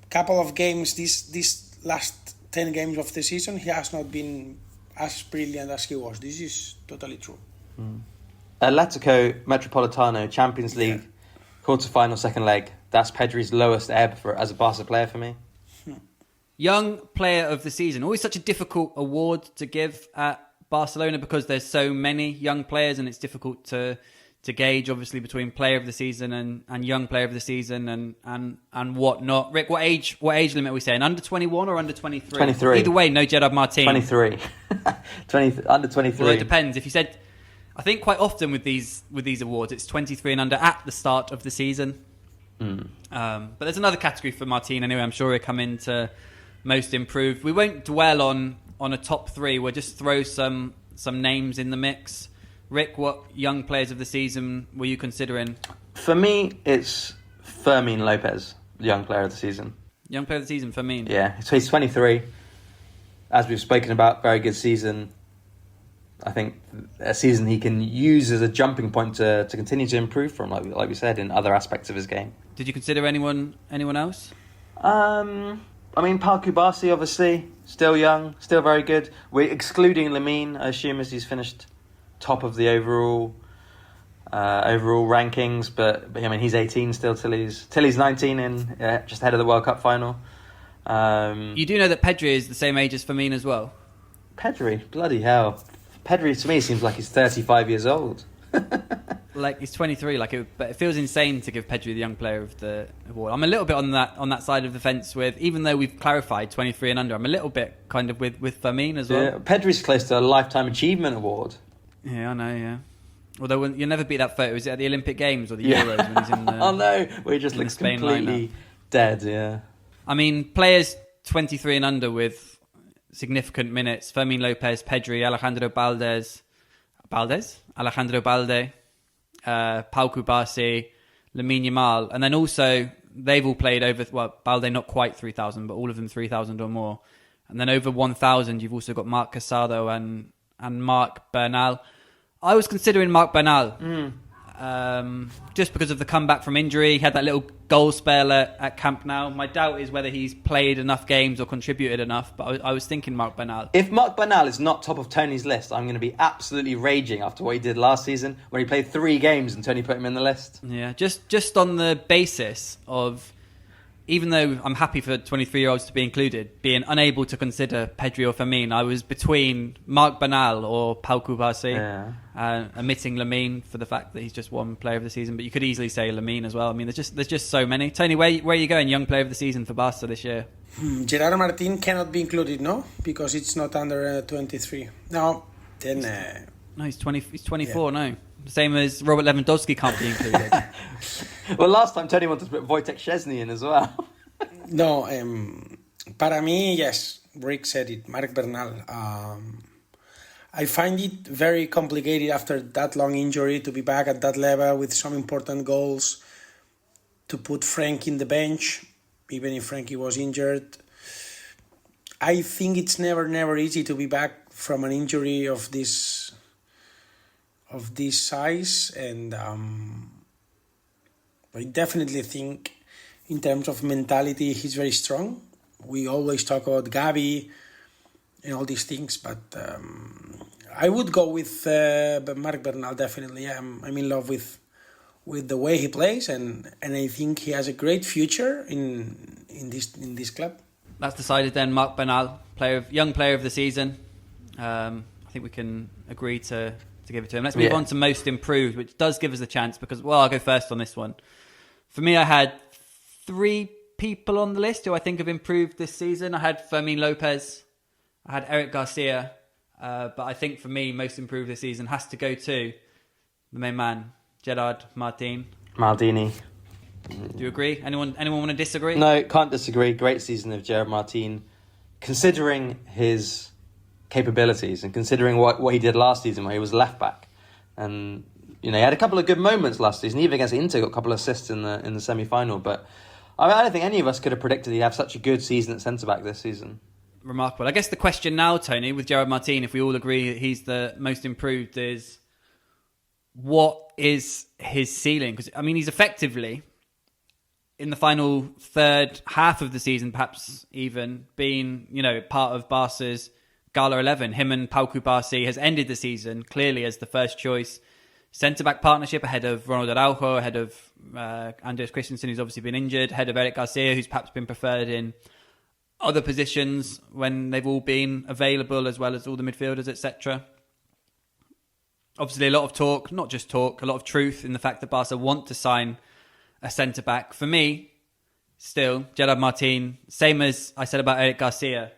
couple of games, this last 10 games of the season, he has not been as brilliant as he was. This is totally true. Atletico Metropolitano, Champions League, quarter-final, second leg. That's Pedri's lowest ebb as a Barca player for me. Young player of the season. Always such a difficult award to give at Barcelona because there's so many young players and it's difficult to gauge, obviously, between player of the season and young player of the season and whatnot. Rick, what age limit are we saying? Under 21 or under 23? 23. Either way, no Gerard Martin. 23. Under 23. Well, it depends. If you said... I think quite often with these awards, it's 23 and under at the start of the season. But there's another category for Martin anyway. I'm sure he'll come into most improved. We won't dwell on a top three. We'll just throw some names in the mix. Rick, what young players of the season were you considering? For me, it's Fermin Lopez, young player of the season. Young player of the season, Fermin. Yeah, so he's 23. As we've spoken about, very good season. I think a season he can use as a jumping point to continue to improve from, like we said, in other aspects of his game. Did you consider anyone else? I mean, Pau Kubasi, obviously, still young, still very good. We're excluding Lamine, I assume, as he's finished top of the overall rankings. But I mean, he's 18 still till he's 19 in just ahead of the World Cup final. You do know that Pedri is the same age as Fermin as well? Pedri, bloody hell. Pedri, to me, seems like he's 35 years old. Like, he's 23. But it feels insane to give Pedri the young player of the award. I'm a little bit on that side of the fence with, even though we've clarified 23 and under, I'm a little bit kind of with Fermin as well. Yeah, Pedri's close to a Lifetime Achievement Award. Yeah, I know, yeah. Although you'll never beat that photo. Is it at the Olympic Games or the Euros when he's in the... Oh no, where he just looks completely dead, yeah. I mean, players 23 and under with significant minutes: Fermin Lopez, Pedri, Alejandro Balde, Pau Kubasi, Lamine Yamal, and then also they've all played over, well, Balde not quite 3,000, but all of them 3,000 or more. And then over 1,000, you've also got Marc Casado and Marc Bernal. I was considering Marc Bernal, just because of the comeback from injury. He had that little goal spell at Camp Nou. My doubt is whether he's played enough games or contributed enough, but I was thinking Marc Bernal. If Marc Bernal is not top of Tony's list, I'm going to be absolutely raging after what he did last season when he played 3 games and Tony put him in the list. Yeah, just on the basis of, even though I'm happy for 23-year-olds to be included, being unable to consider Pedri or Fermin, I was between Marc Bernal or Pau Kubasi, omitting Lamine for the fact that he's just one player of the season. But you could easily say Lamine as well. I mean, there's just so many. Tony, where are you going? Young player of the season for Barca this year? Gerard Martin cannot be included, no, because it's not under 23. No, then. No, he's 20. He's 24. Yeah. No, same as Robert Lewandowski can't be included. Well, last time Tony wanted to put Wojtek Szczesny in as well. No, para mí, yes, Rick said it, Marc Bernal. I find it very complicated after that long injury to be back at that level with some important goals, to put Frank in the bench, even if Frankie was injured. I think it's never easy to be back from an injury of this size, and I definitely think In terms of mentality, he's very strong. We always talk about Gavi and all these things, but I would go with Marc Bernal, definitely. I'm in love with the way he plays, and I think he has a great future in this club. That's decided then. Marc Bernal, young player of the season. I think we can agree to give it to him. Let's move on to most improved, which does give us a chance because, I'll go first on this one. For me, I had 3 people on the list who I think have improved this season. I had Fermin Lopez, I had Eric Garcia, but I think for me, most improved this season has to go to the main man, Gerard Martin. Maldini. Do you agree? Anyone want to disagree? No, can't disagree. Great season of Gerard Martin. Considering his capabilities and considering what he did last season where he was left back. And, he had a couple of good moments last season. Even against Inter, got a couple of assists in the semi-final. But I don't think any of us could have predicted he'd have such a good season at centre-back this season. Remarkable. I guess the question now, Tony, with Gerard Martin, if we all agree he's the most improved, is what is his ceiling? Because, he's effectively, in the final third half of the season, perhaps even, been, part of Barca's Gala 11. Him and Pau Cubarsí has ended the season clearly as the first choice centre-back partnership ahead of Ronald Araujo, ahead of Andreas Christensen, who's obviously been injured, ahead of Eric Garcia, who's perhaps been preferred in other positions when they've all been available, as well as all the midfielders, etc. Obviously, a lot of talk, not just talk, a lot of truth in the fact that Barca want to sign a centre-back. For me, still, Gerard Martin, same as I said about Eric Garcia.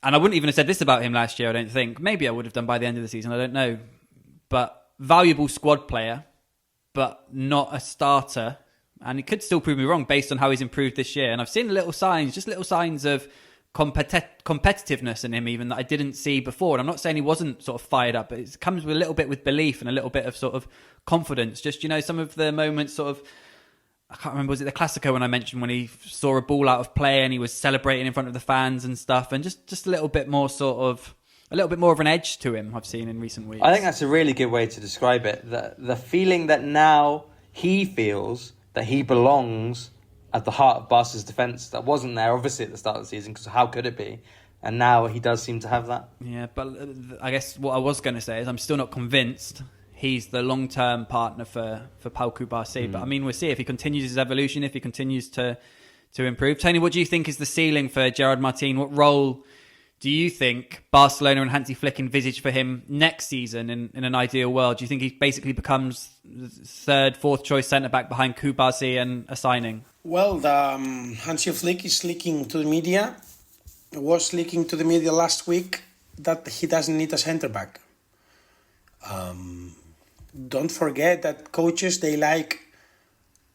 And I wouldn't even have said this about him last year, I don't think. Maybe I would have done by the end of the season, I don't know. But valuable squad player, but not a starter. And he could still prove me wrong based on how he's improved this year. And I've seen little signs of competitiveness in him even that I didn't see before. And I'm not saying he wasn't sort of fired up, but it comes with a little bit with belief and a little bit of sort of confidence. Just, some of the moments sort of, I can't remember, was it the Classico when I mentioned when he saw a ball out of play and he was celebrating in front of the fans and stuff, and just a little bit more of an edge to him I've seen in recent weeks. I think that's a really good way to describe it. The feeling that now he feels that he belongs at the heart of Barca's defence that wasn't there obviously at the start of the season, because how could it be? And now he does seem to have that. Yeah, but I guess what I was going to say is I'm still not convinced he's the long-term partner for Pau Cubarsí. But we'll see if he continues his evolution, if he continues to improve. Tony, what do you think is the ceiling for Gerard Martin? What role do you think Barcelona and Hansi Flick envisage for him next season in an ideal world? Do you think he basically becomes third, fourth choice centre-back behind Cubarsí and a signing? Well, Hansi Flick is leaking to the media, was leaking to the media last week that he doesn't need a centre-back. Don't forget that coaches, they like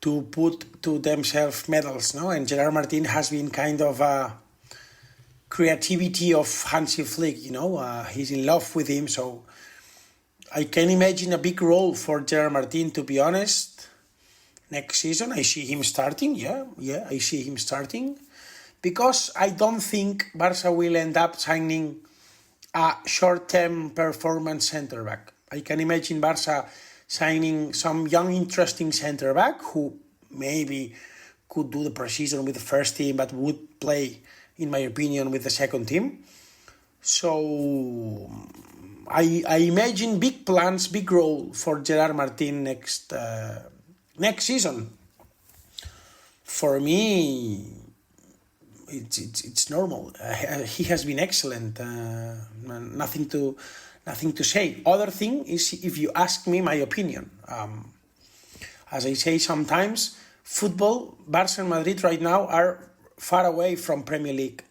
to put to themselves medals, no? And Gerard Martin has been kind of a creativity of Hansi Flick, he's in love with him. So I can imagine a big role for Gerard Martin, to be honest. Next season, I see him starting. Yeah, I see him starting. Because I don't think Barca will end up signing a short-term performance centre-back. I can imagine Barca signing some young, interesting centre-back who maybe could do the pre-season with the first team, but would play, in my opinion, with the second team. So I imagine big plans, big role for Gerard Martin next season. For me, it's normal. He has been excellent. Nothing to say. Other thing is, if you ask me my opinion, as I say sometimes, football, Barca and Madrid right now are far away from Premier League,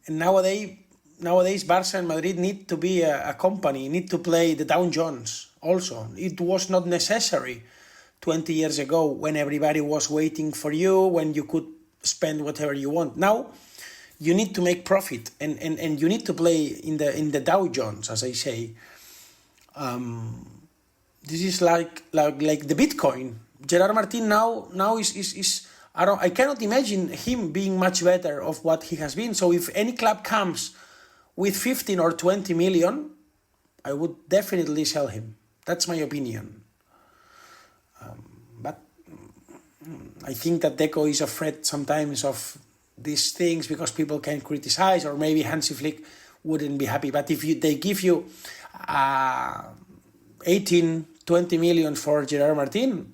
and nowadays Barca and Madrid need to be a company, need to play the Dow Jones. Also, it was not necessary 20 years ago when everybody was waiting for you, when you could spend whatever you want. Now you need to make profit, and you need to play in the Dow Jones, as I say. This is like the Bitcoin. Gerard Martin now is I cannot imagine him being much better of what he has been. So if any club comes with 15 or 20 million, I would definitely sell him. That's my opinion. But I think that Deco is afraid sometimes of these things because people can criticize, or maybe Hansi Flick wouldn't be happy. But if they give you 18, 20 million for Gerard Martin,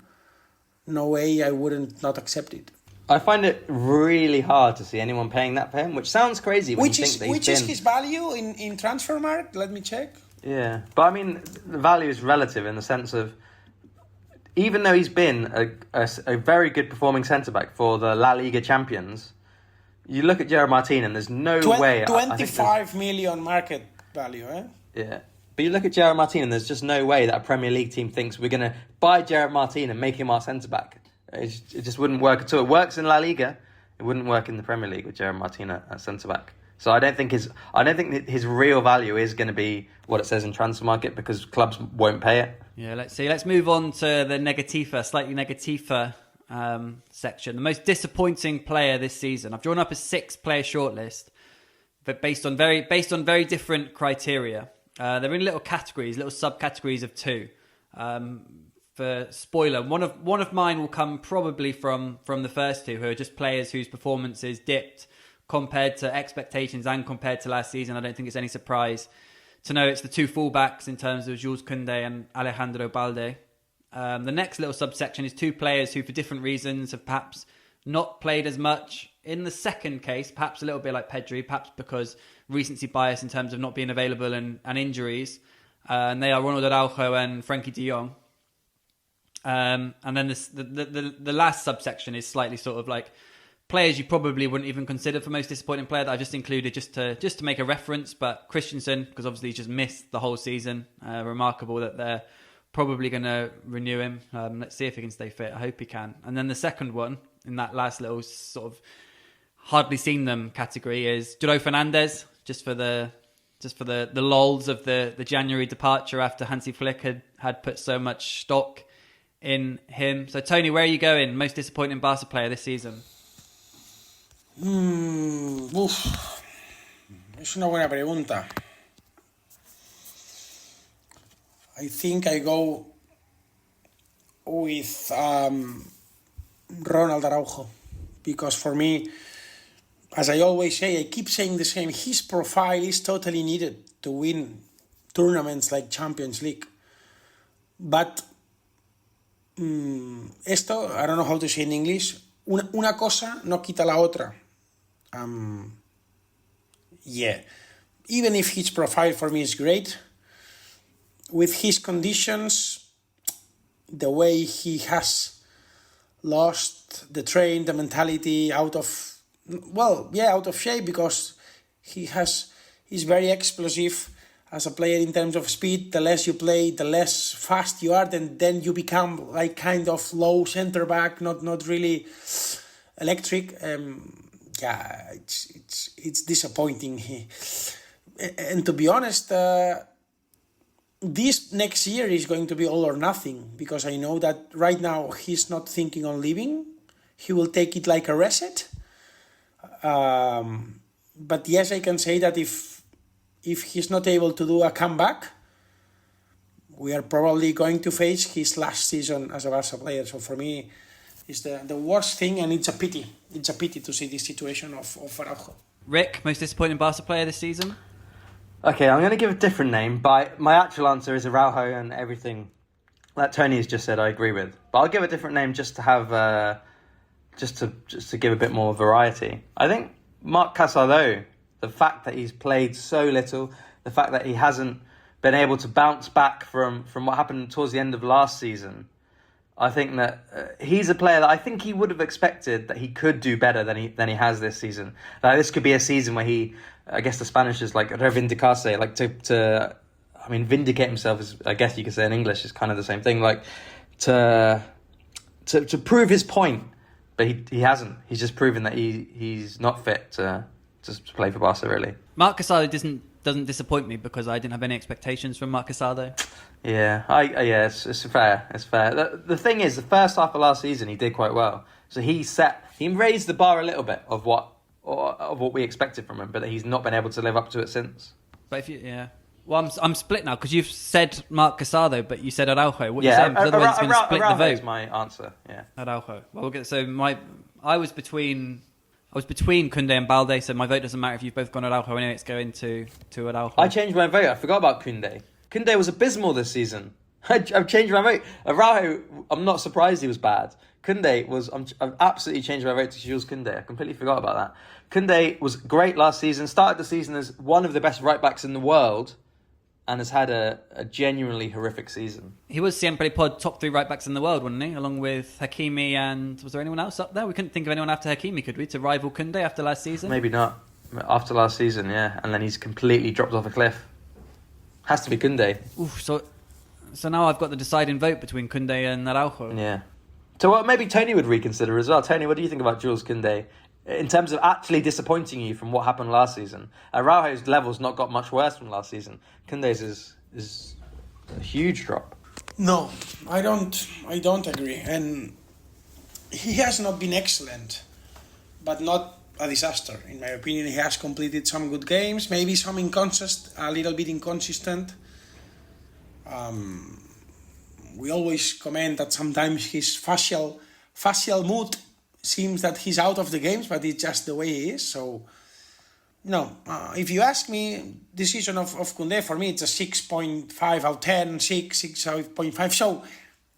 no way I wouldn't not accept it. I find it really hard to see anyone paying that for him, which sounds crazy when you think that Which is his value in Transfermarkt? Let me check. Yeah, but I mean, the value is relative in the sense of, even though he's been a very good performing centre-back for the La Liga champions, you look at Gerard Martin and there's no way... 25 million market value, eh? Yeah. But you look at Gerard Martin and there's just no way that a Premier League team thinks we're going to buy Gerard Martin and make him our centre-back. It just wouldn't work at all. It works in La Liga. It wouldn't work in the Premier League with Gerard Martin at centre-back. So I don't think his real value is going to be what it says in Transfermarkt, because clubs won't pay it. Yeah, let's see. Let's move on to the slightly negatifa section. The most disappointing player this season. I've drawn up a 6-player shortlist, but based on very different criteria. They're in little categories, little subcategories of 2. For spoiler, one of mine will come probably from the first 2, who are just players whose performances dipped compared to expectations and compared to last season. I don't think it's any surprise to know it's the 2 fullbacks in terms of Jules Koundé and Alejandro Balde. The next little subsection is 2 players who, for different reasons, have perhaps not played as much. In the second case, perhaps a little bit like Pedri, perhaps because recency bias in terms of not being available and injuries. And they are Ronald Araujo and Frenkie de Jong. And then the last subsection is slightly sort of like players you probably wouldn't even consider for most disappointing player, that I just included just to make a reference. But Christensen, because obviously he just missed the whole season. Remarkable that they're probably going to renew him. Let's see if he can stay fit. I hope he can. And then the second one in that last little sort of hardly seen them category is João Fernandes, just for the lols of the January departure after Hansi Flick had put so much stock in him. So Tony, where are you going? Most disappointing Barca player this season? Es una buena pregunta. I think I go with Ronald Araujo, because for me, as I always say, I keep saying the same, his profile is totally needed to win tournaments like Champions League. But esto, I don't know how to say in English, una cosa no quita la otra. Even if his profile for me is great, with his conditions, the way he has lost the train, the mentality, out of shape, because he's very explosive as a player in terms of speed. The less you play, the less fast you are, then you become like kind of low center back, not really electric. It's disappointing. And to be honest, this next year is going to be all or nothing, because I know that right now he's not thinking on leaving. He will take it like a reset. But yes, I can say that if he's not able to do a comeback, we are probably going to face his last season as a Barca player. So for me, it's the worst thing, and it's a pity. It's a pity to see this situation of Araujo. Rick, most disappointing Barca player this season? Okay, I'm going to give a different name, but my actual answer is Araujo, and everything that Tony has just said I agree with. But I'll give a different name just to have, just to give a bit more variety. I think Marc Casado, the fact that he's played so little, the fact that he hasn't been able to bounce back from what happened towards the end of last season, I think that he's a player that I think he would have expected that he could do better than he has this season. This could be a season where he, I guess the Spanish is like reivindicarse, like to vindicate himself, is, I guess you could say in English, is kind of the same thing, like to prove his point. But he hasn't. He's just proven that he's not fit to play for Barca, really. Marc Casado doesn't disappoint me because I didn't have any expectations from Marc Casado. Yeah, it's fair. It's fair. The thing is, the first half of last season he did quite well. So he raised the bar a little bit of what we expected from him, but he's not been able to live up to it since. But Well, I'm split now because you've said Marc Casado, but you said Araujo. What are you saying? Because otherwise it's going to split the vote. Is my answer. Yeah, Araujo. Well, I was between Koundé and Balde, so my vote doesn't matter if you've both gone Araujo. Anyway, it's going to Araujo. I changed my vote. I forgot about Koundé. Koundé was abysmal this season. I've changed my vote. Araujo, I'm not surprised he was bad. Koundé was. I've absolutely changed my vote to Jules Koundé. I completely forgot about that. Koundé was great last season. Started the season as one of the best right backs in the world, and has had a genuinely horrific season. He was Siempre Pod top 3 right backs in the world, wasn't he? Along with Hakimi and was there anyone else up there? We couldn't think of anyone after Hakimi, could we? To rival Koundé after last season? Maybe not. After last season, yeah, and then he's completely dropped off a cliff. Has to be Koundé. Oof, so now I've got the deciding vote between Koundé and Araujo. Yeah. So maybe Tony would reconsider as well. Tony, what do you think about Jules Koundé in terms of actually disappointing you from what happened last season? Araujo's level's not got much worse from last season. Koundé's is a huge drop. No, I don't agree. And he has not been excellent, but not a disaster. In my opinion, he has completed some good games, maybe some a little bit inconsistent. We always comment that sometimes his facial mood seems that he's out of the games, but it's just the way he is. So, no, if you ask me, decision of Koundé, for me, it's a 6.5 out of 10, 6.5. So,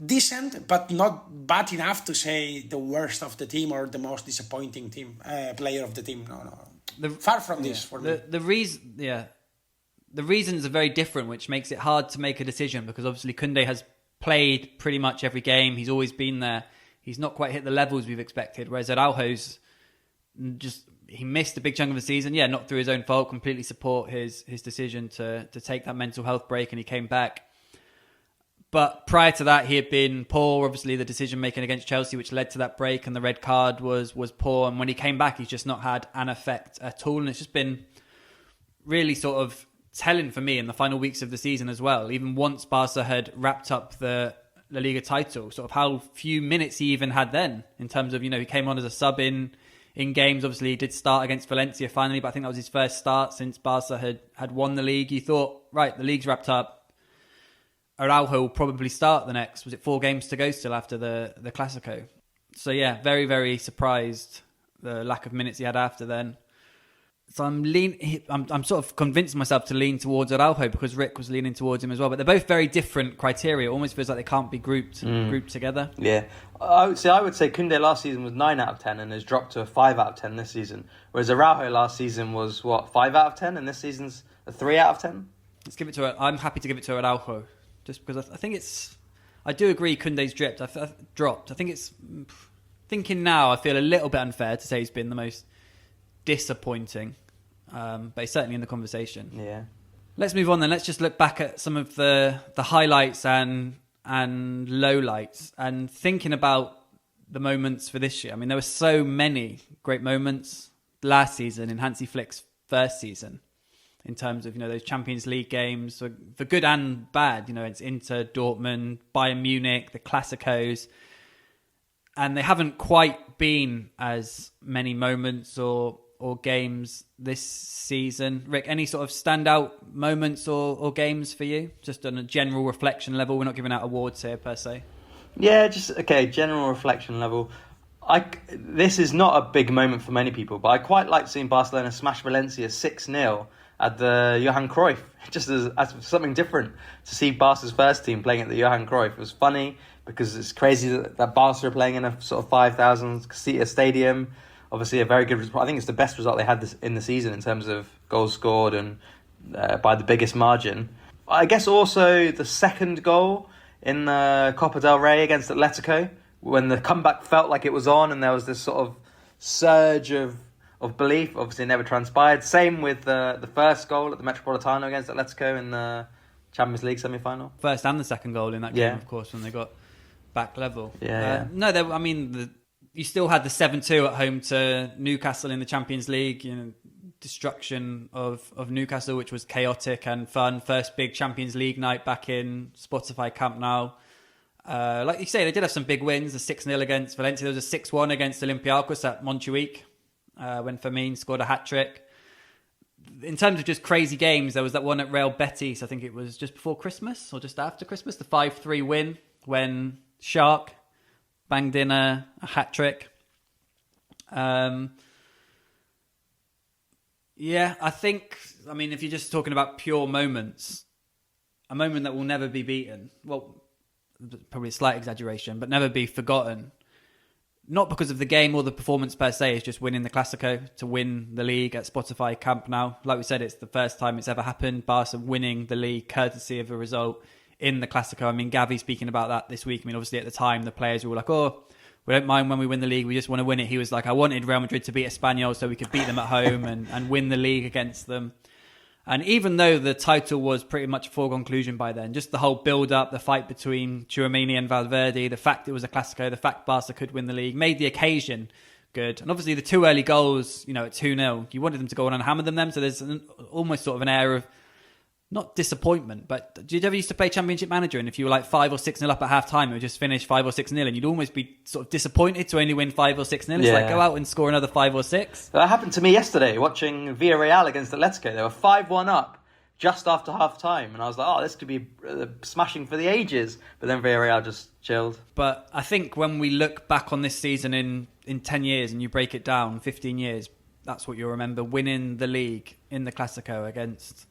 decent, but not bad enough to say the worst of the team or the most disappointing player of the team. No. Far from this for me. The reasons are very different, which makes it hard to make a decision because obviously Koundé has played pretty much every game. He's always been there. He's not quite hit the levels we've expected. Whereas Araujo's he missed a big chunk of the season. Yeah, not through his own fault. Completely support his decision to take that mental health break, and he came back. But prior to that, he had been poor. Obviously, the decision making against Chelsea, which led to that break, and the red card was poor. And when he came back, he's just not had an effect at all. And it's just been really sort of telling for me in the final weeks of the season as well. Even once Barca had wrapped up the La Liga title, sort of how few minutes he even had then in terms of, he came on as a sub in games. Obviously, he did start against Valencia finally, but I think that was his first start since Barca had won the league. You thought, right, the league's wrapped up. Araujo will probably start the next. Was it 4 games to go still after the Clásico? So yeah, very, very surprised the lack of minutes he had after then. So I'm sort of convinced myself to lean towards Araujo because Rik was leaning towards him as well. But they're both very different criteria. It almost feels like they can't be grouped together. Yeah. I would say Koundé last season was 9 out of 10 and has dropped to a 5 out of 10 this season. Whereas Araujo last season was, 5 out of 10? And this season's a 3 out of 10? Let's give it to I'm happy to give it to Araujo. Just because I think I do agree Koundé's dropped. I think it's... Thinking now, I feel a little bit unfair to say he's been the most disappointing, but he's certainly in the conversation. Yeah. Let's move on then. Let's just look back at some of the highlights and lowlights, and thinking about the moments for this year. I mean, there were so many great moments last season in Hansi Flick's first season, in terms of those Champions League games, for good and bad. It's Inter, Dortmund, Bayern Munich, the Clásicos. And they haven't quite been as many moments or games this season. Rik, any sort of standout moments or games for you? Just on a general reflection level. We're not giving out awards here per se. Yeah, general reflection level. This is not a big moment for many people, but I quite like seeing Barcelona smash Valencia 6-0 at the Johan Cruyff, just as something different to see Barca's first team playing at the Johan Cruyff. It was funny because it's crazy that Barca are playing in a sort of 5,000 seater stadium. Obviously, a very good result. I think it's the best result they had in the season in terms of goals scored and by the biggest margin. I guess also the second goal in the Copa del Rey against Atletico, when the comeback felt like it was on and there was this sort of surge of belief. Obviously, it never transpired. Same with the first goal at the Metropolitano against Atletico in the Champions League semi-final. First and the second goal in that game, of course, when they got back level. You still had the 7-2 at home to Newcastle in the Champions League. Destruction of Newcastle, which was chaotic and fun. First big Champions League night back in Spotify Camp Nou. Like you say, they did have some big wins. The 6-0 against Valencia. There was a 6-1 against Olympiacos at Montjuic when Fermin scored a hat-trick. in terms of just crazy games, there was that one at Real Betis. I think it was just before Christmas or just after Christmas, the 5-3 win when Shark banged in a hat trick. Yeah, I think, I mean, if you're just talking about pure moments, a moment that will never be beaten, well, probably a slight exaggeration, but never be forgotten. Not because of the game or the performance per se, it's just winning the Clásico, to win the league at Spotify Camp Nou. Like we said, it's the first time it's ever happened. Barca winning the league courtesy of a result in the Clásico. I mean, Gavi speaking about that this week. I mean, obviously at the time, the players were all like, oh, we don't mind when we win the league, we just want to win it. He was like, I wanted Real Madrid to beat Espanyol so we could beat them at home and win the league against them. And even though the title was pretty much a foregone conclusion by then, just the whole build-up, the fight between Tchouaméni and Valverde, the fact it was a Clásico, the fact Barca could win the league, made the occasion good. And obviously the two early goals, at 2-0, you wanted them to go on and hammer them. So there's almost sort of an air of, not disappointment, but did you ever used to play Championship Manager, and if you were like 5 or 6-0 up at half time, it would just finish 5 or 6-0, and you'd almost be sort of disappointed to only win 5 or 6-0. It's like, go out and score another 5 or 6. That happened to me yesterday watching Villarreal against Atletico. They were 5-1 up just after half time, and I was like, oh, this could be smashing for the ages. But then Villarreal just chilled. But I think when we look back on this season in 10 years and you break it down, 15 years, that's what you'll remember. Winning the league in the Clásico against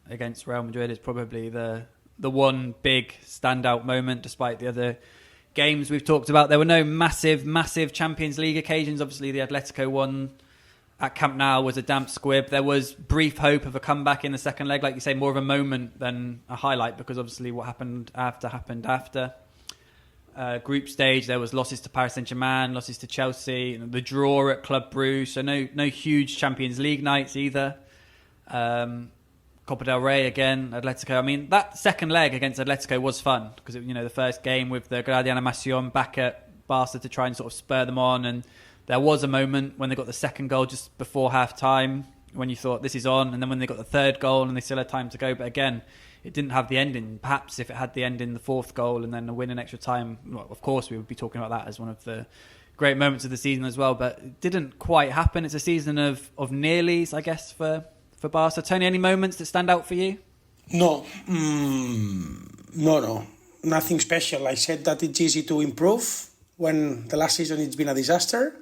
Real Madrid is probably the one big standout moment, despite the other games we've talked about. There were no massive Champions League occasions. Obviously, the Atletico one at Camp Nou was a damp squib. There was brief hope of a comeback in the second leg, like you say, more of a moment than a highlight, because obviously what happened after. Group stage, there was losses to Paris Saint-Germain, losses to Chelsea, the draw at Club Brugge, so no huge Champions League nights either. Copa del Rey again, Atletico. I mean, that second leg against Atletico was fun, because the first game with the Gran Animación back at Barca to try and sort of spur them on, and there was a moment when they got the second goal just before half time when you thought this is on, and then when they got the third goal and they still had time to go, but again, it didn't have the ending. Perhaps if it had the ending, the fourth goal and then a win in extra time, well, of course we would be talking about that as one of the great moments of the season as well, but it didn't quite happen. It's a season of nearlies, I guess, for Barca. Tony, any moments that stand out for you? No. No. Nothing special. I said that it's easy to improve when the last season it's been a disaster.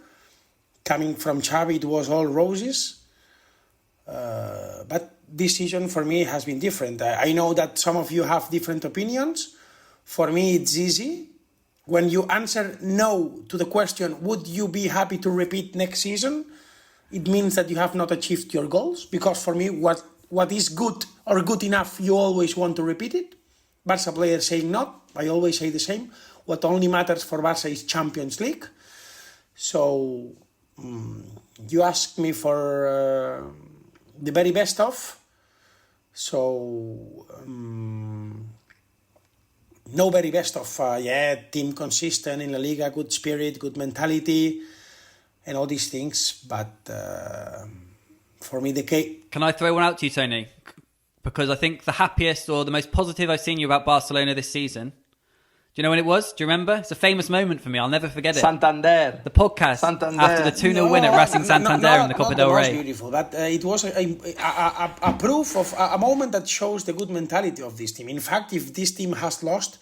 Coming from Xavi, it was all roses. But this season for me has been different. I know that some of you have different opinions. For me, it's easy. When you answer no to the question, would you be happy to repeat next season? It means that you have not achieved your goals. Because for me, what is good or good enough, you always want to repeat it. Barca players saying not. I always say the same. What only matters for Barca is Champions League. So you ask me for the very best of. So, no very best of, team consistent in La Liga, good spirit, good mentality, and all these things. But for me, the case... Can I throw one out to you, Tony? Because I think the happiest or the most positive I've seen you about Barcelona this season... Do you know when it was? Do you remember? It's a famous moment for me. I'll never forget it. Santander. The podcast after the 2-0 win at Racing Santander in the Copa del Rey. It was beautiful. But it was a proof of a moment that shows the good mentality of this team. In fact, if this team has lost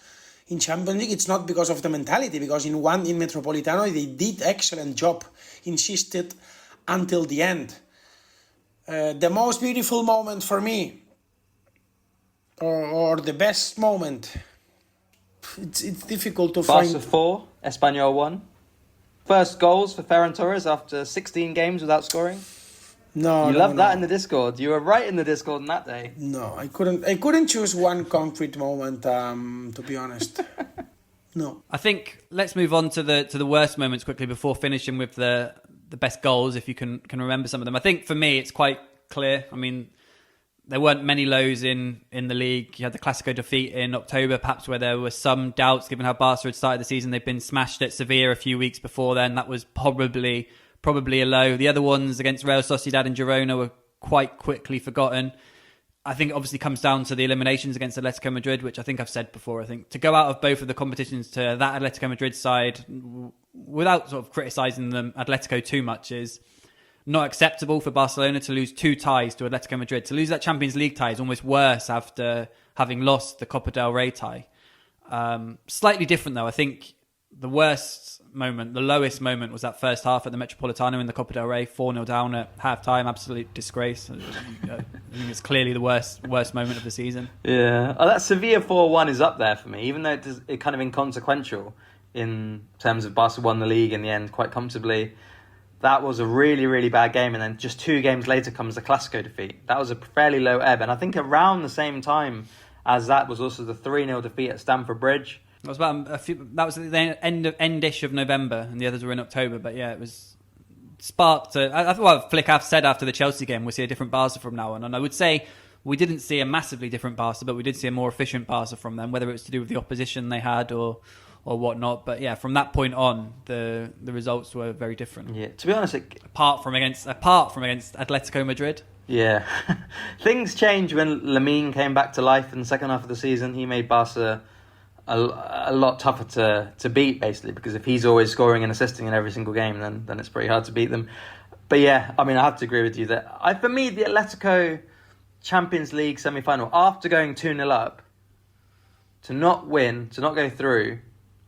in Champions League, it's not because of the mentality. Because in Metropolitano, they did excellent job. Insisted until the end. The most beautiful moment for me, or the best moment... It's difficult to find. Barca 4, Espanyol 1. First goals for Ferran Torres after 16 games without scoring. No, you loved that in the Discord. You were right in the Discord on that day. No, I couldn't choose one concrete moment. To be honest, no. I think let's move on to the worst moments quickly before finishing with the best goals, if you can remember some of them. I think for me it's quite clear. I mean, there weren't many lows in the league. You had the Clásico defeat in October, perhaps where there were some doubts given how Barca had started the season. They'd been smashed at Sevilla a few weeks before then. That was probably a low. The other ones against Real Sociedad and Girona were quite quickly forgotten. I think it obviously comes down to the eliminations against Atletico Madrid, which I think I've said before. I think to go out of both of the competitions to that Atletico Madrid side, without sort of criticising them, Atletico too much, is not acceptable for Barcelona to lose 2 ties to Atletico Madrid. To lose that Champions League tie is almost worse after having lost the Copa del Rey tie. Slightly different though. I think the lowest moment was that first half at the Metropolitano in the Copa del Rey, 4-0 down at half-time, absolute disgrace. I think it's clearly the worst moment of the season. Yeah, that Sevilla 4-1 is up there for me, even though it's kind of inconsequential in terms of Barca won the league in the end quite comfortably. That was a really, really bad game, and then just 2 games later comes the Clásico defeat. That was a fairly low ebb, and I think around the same time as that was also the 3-0 defeat at Stamford Bridge. It was about that was at the endish of November, and the others were in October. But yeah, it was sparked. I thought what Flick said after the Chelsea game, we'll see a different Barca from now on. And I would say we didn't see a massively different Barca, but we did see a more efficient Barca from them, whether it was to do with the opposition they had or whatnot. But yeah, from that point on, the results were very different. Yeah, to be honest, apart from against Atletico Madrid. Yeah, things changed when Lamine came back to life in the second half of the season. He made Barca a lot tougher to beat, basically, because if he's always scoring and assisting in every single game, then it's pretty hard to beat them. But yeah, I mean, I have to agree with you that for me, the Atletico Champions League semi-final, after going 2-0 up, to not win, to not go through,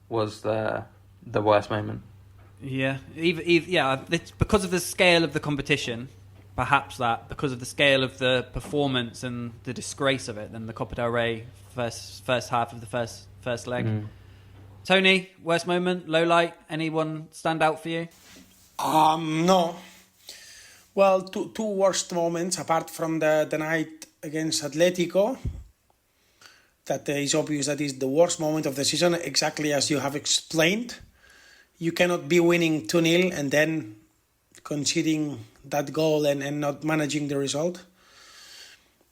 was the worst moment. Yeah, it's because of the scale of the competition. Perhaps that, because of the scale of the performance and the disgrace of it, than the Copa del Rey first half of the first leg. Tony, worst moment, low light, anyone stand out for you? No. Well, two worst moments apart from the night against Atletico. That is obvious that is the worst moment of the season, exactly as you have explained. You cannot be winning 2-0 and then conceding that goal and not managing the result.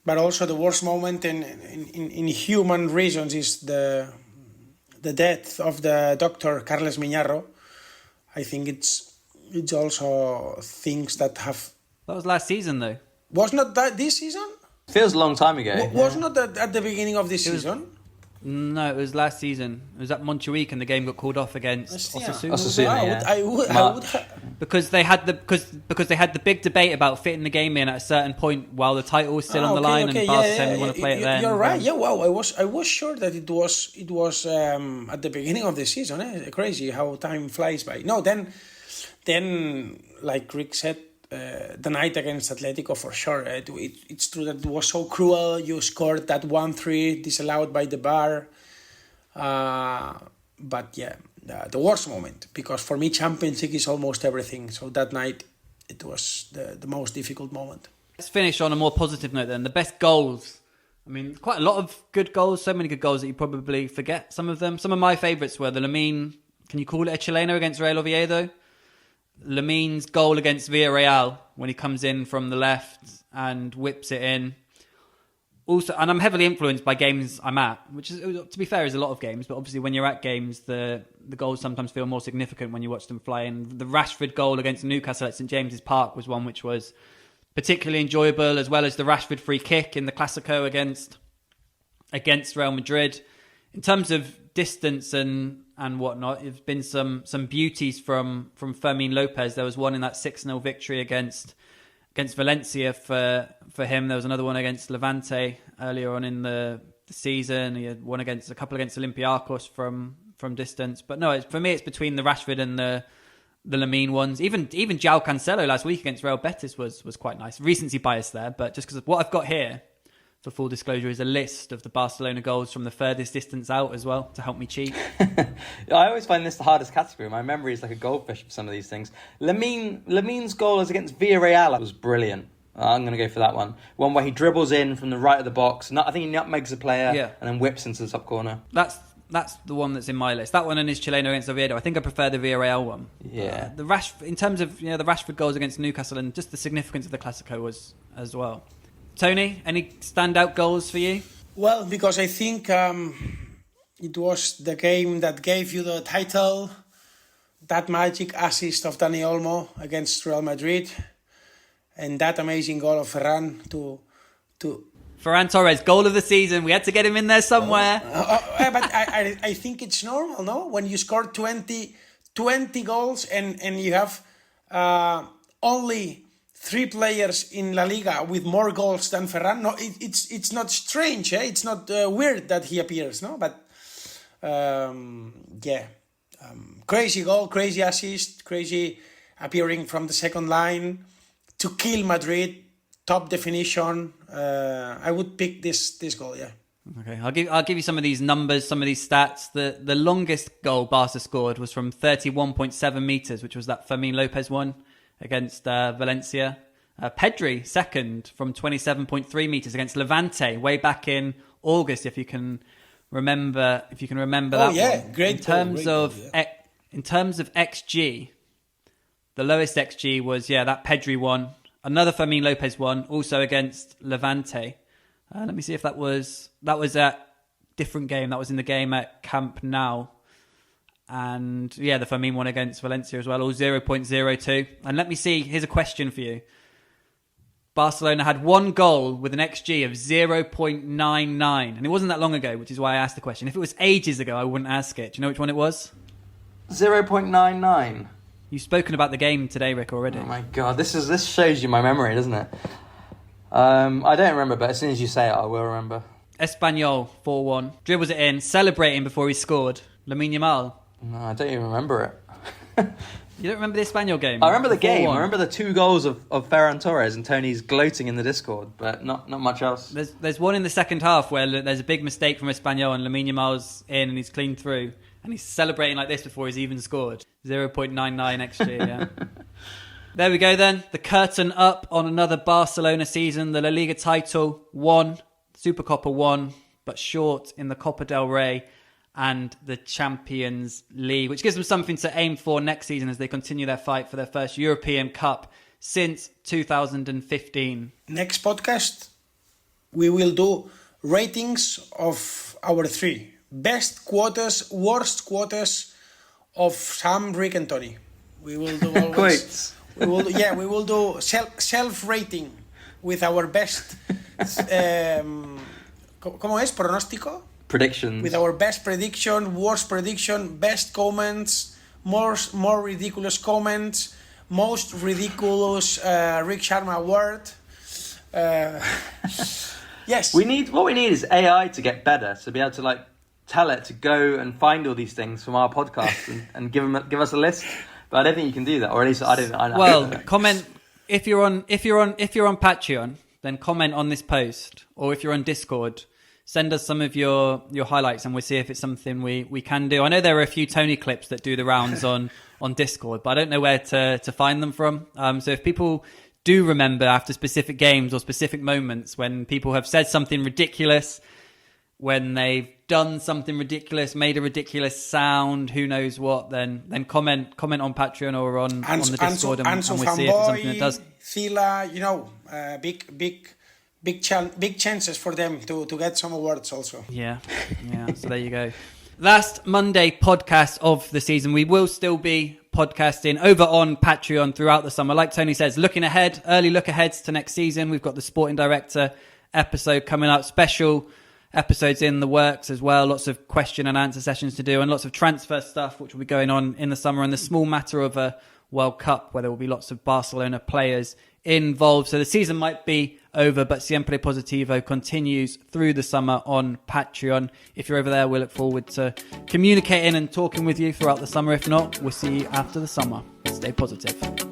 But also the worst moment in human reasons is the death of the doctor Carles Miñarro. I think it's also things that have... That was last season though. Was not that this season? Feels a long time ago. Was not that at the beginning of this season? No, it was last season. It was at Montjuic and the game got called off against Osasuna. Osasuna, I would because they had the big debate about fitting the game in at a certain point while the title was still on the line, and Barca said we want to play it then. You're right. Yeah, wow. I was sure that it was at the beginning of the season. Crazy how time flies by. No, then like Rik said, the night against Atletico, for sure. It's true that it was so cruel. You scored that 1-3 disallowed by the VAR. But yeah, the worst moment, because for me Champions League is almost everything. So that night it was the most difficult moment. Let's finish on a more positive note then. The best goals. I mean, quite a lot of good goals. So many good goals that you probably forget some of them. Some of my favourites were the Lamine, can you call it a chileno against Real Oviedo? Lamine's goal against Villarreal when he comes in from the left and whips it in. Also, and I'm heavily influenced by games I'm at, which is, to be fair, is a lot of games. But obviously, when you're at games, the goals sometimes feel more significant when you watch them fly. And the Rashford goal against Newcastle at St James's Park was one which was particularly enjoyable, as well as the Rashford free kick in the Clásico against Real Madrid. In terms of distance and whatnot, there's been some beauties from Fermin Lopez. There was one in that 6-0 victory against Valencia for him. There was another one against Levante earlier on in the season. He had a couple against Olympiacos from distance. But no, for me, it's between the Rashford and the Lamine ones. Even João Cancelo last week against Real Betis was quite nice. Recency bias there, but just because of what I've got here, for full disclosure, is a list of the Barcelona goals from the furthest distance out as well, to help me cheat. I always find this the hardest category. My memory is like a goldfish for some of these things. Lamine's goal is against Villarreal. It was brilliant. I'm going to go for that one. One where he dribbles in from the right of the box. I think he nutmegs a player and then whips into the top corner. That's the one that's in my list. That one and his chileno against Oviedo. I think I prefer the Villarreal one. Yeah. In terms of the Rashford goals against Newcastle and just the significance of the Clásico was as well. Tony, any standout goals for you? Well, because I think it was the game that gave you the title, that magic assist of Dani Olmo against Real Madrid, and that amazing goal of Ferran to Ferran Torres, goal of the season. We had to get him in there somewhere. But I think it's normal, no? When you score 20 goals and you have only 3 players in La Liga with more goals than Ferran. No, it's not strange. It's not weird that he appears. No, but crazy goal, crazy assist, crazy appearing from the second line to kill Madrid. Top definition. I would pick this goal. Yeah. Okay, I'll give you some of these numbers, some of these stats. The longest goal Barca scored was from 31.7 meters, which was that Fermin Lopez one against Valencia. Pedri second from 27.3 meters against Levante way back in August, if you can remember that one. Great In terms of XG, the lowest XG was that Pedri one, another Fermin Lopez one, also against Levante. Let me see if that was a different game. That was in the game at Camp Nou. And the Fermin one against Valencia as well, all 0.02. And let me see, here's a question for you. Barcelona had one goal with an XG of 0.99. And it wasn't that long ago, which is why I asked the question. If it was ages ago, I wouldn't ask it. Do you know which one it was? 0.99. You've spoken about the game today, Rick, already. Oh my God, this shows you my memory, doesn't it? I don't remember, but as soon as you say it, I will remember. Espanyol 4-1. Dribbles it in, celebrating before he scored. Lamine Yamal. No, I don't even remember it. You don't remember the Espanyol game? I remember the game. 4-1. I remember the 2 goals of Ferran Torres, and Tony's gloating in the Discord, but not much else. There's one in the second half where there's a big mistake from Espanyol and Lamine Yamal's in and he's clean through. And he's celebrating like this before he's even scored. 0.99 XG, yeah. There we go then. The curtain up on another Barcelona season. The La Liga title won. Supercopa won, but short in the Copa del Rey and the Champions League, which gives them something to aim for next season as they continue their fight for their first European Cup since 2015. Next podcast, we will do ratings of our 3 best quotas, worst quotas of Sam, Rik and Toni. We will do always... Quotes. We will do self-rating with our best... ¿Cómo es? Pronóstico? Predictions. With our best prediction, worst prediction, best comments, more ridiculous comments, most ridiculous Rick Sharma award. Yes. What we need is AI to get better, to be able to tell it to go and find all these things from our podcast and give us a list. But I don't think you can do that, or at least I don't. Well, comment if you're on Patreon, then comment on this post, or if you're on Discord, send us some of your highlights, and we'll see if it's something we can do. I know there are a few Tony clips that do the rounds on Discord, but I don't know where to find them from. So if people do remember after specific games or specific moments when people have said something ridiculous, when they've done something ridiculous, made a ridiculous sound, who knows what, then comment on Patreon or on the Discord, and we'll see if it's something that does. Fila, big chances for them to get some awards also. Yeah. So there you go. Last Monday podcast of the season. We will still be podcasting over on Patreon throughout the summer. Like Tony says, looking ahead, early look aheads to next season. We've got the Sporting Director episode coming up, special episodes in the works as well, lots of question and answer sessions to do, and lots of transfer stuff which will be going on in the summer, and the small matter of a World Cup where there will be lots of Barcelona players involved. So the season might be over, but Siempre Positivo continues through the summer on Patreon. If you're over there, we look forward to communicating and talking with you throughout the summer. If not, we'll see you after the summer. Stay positive.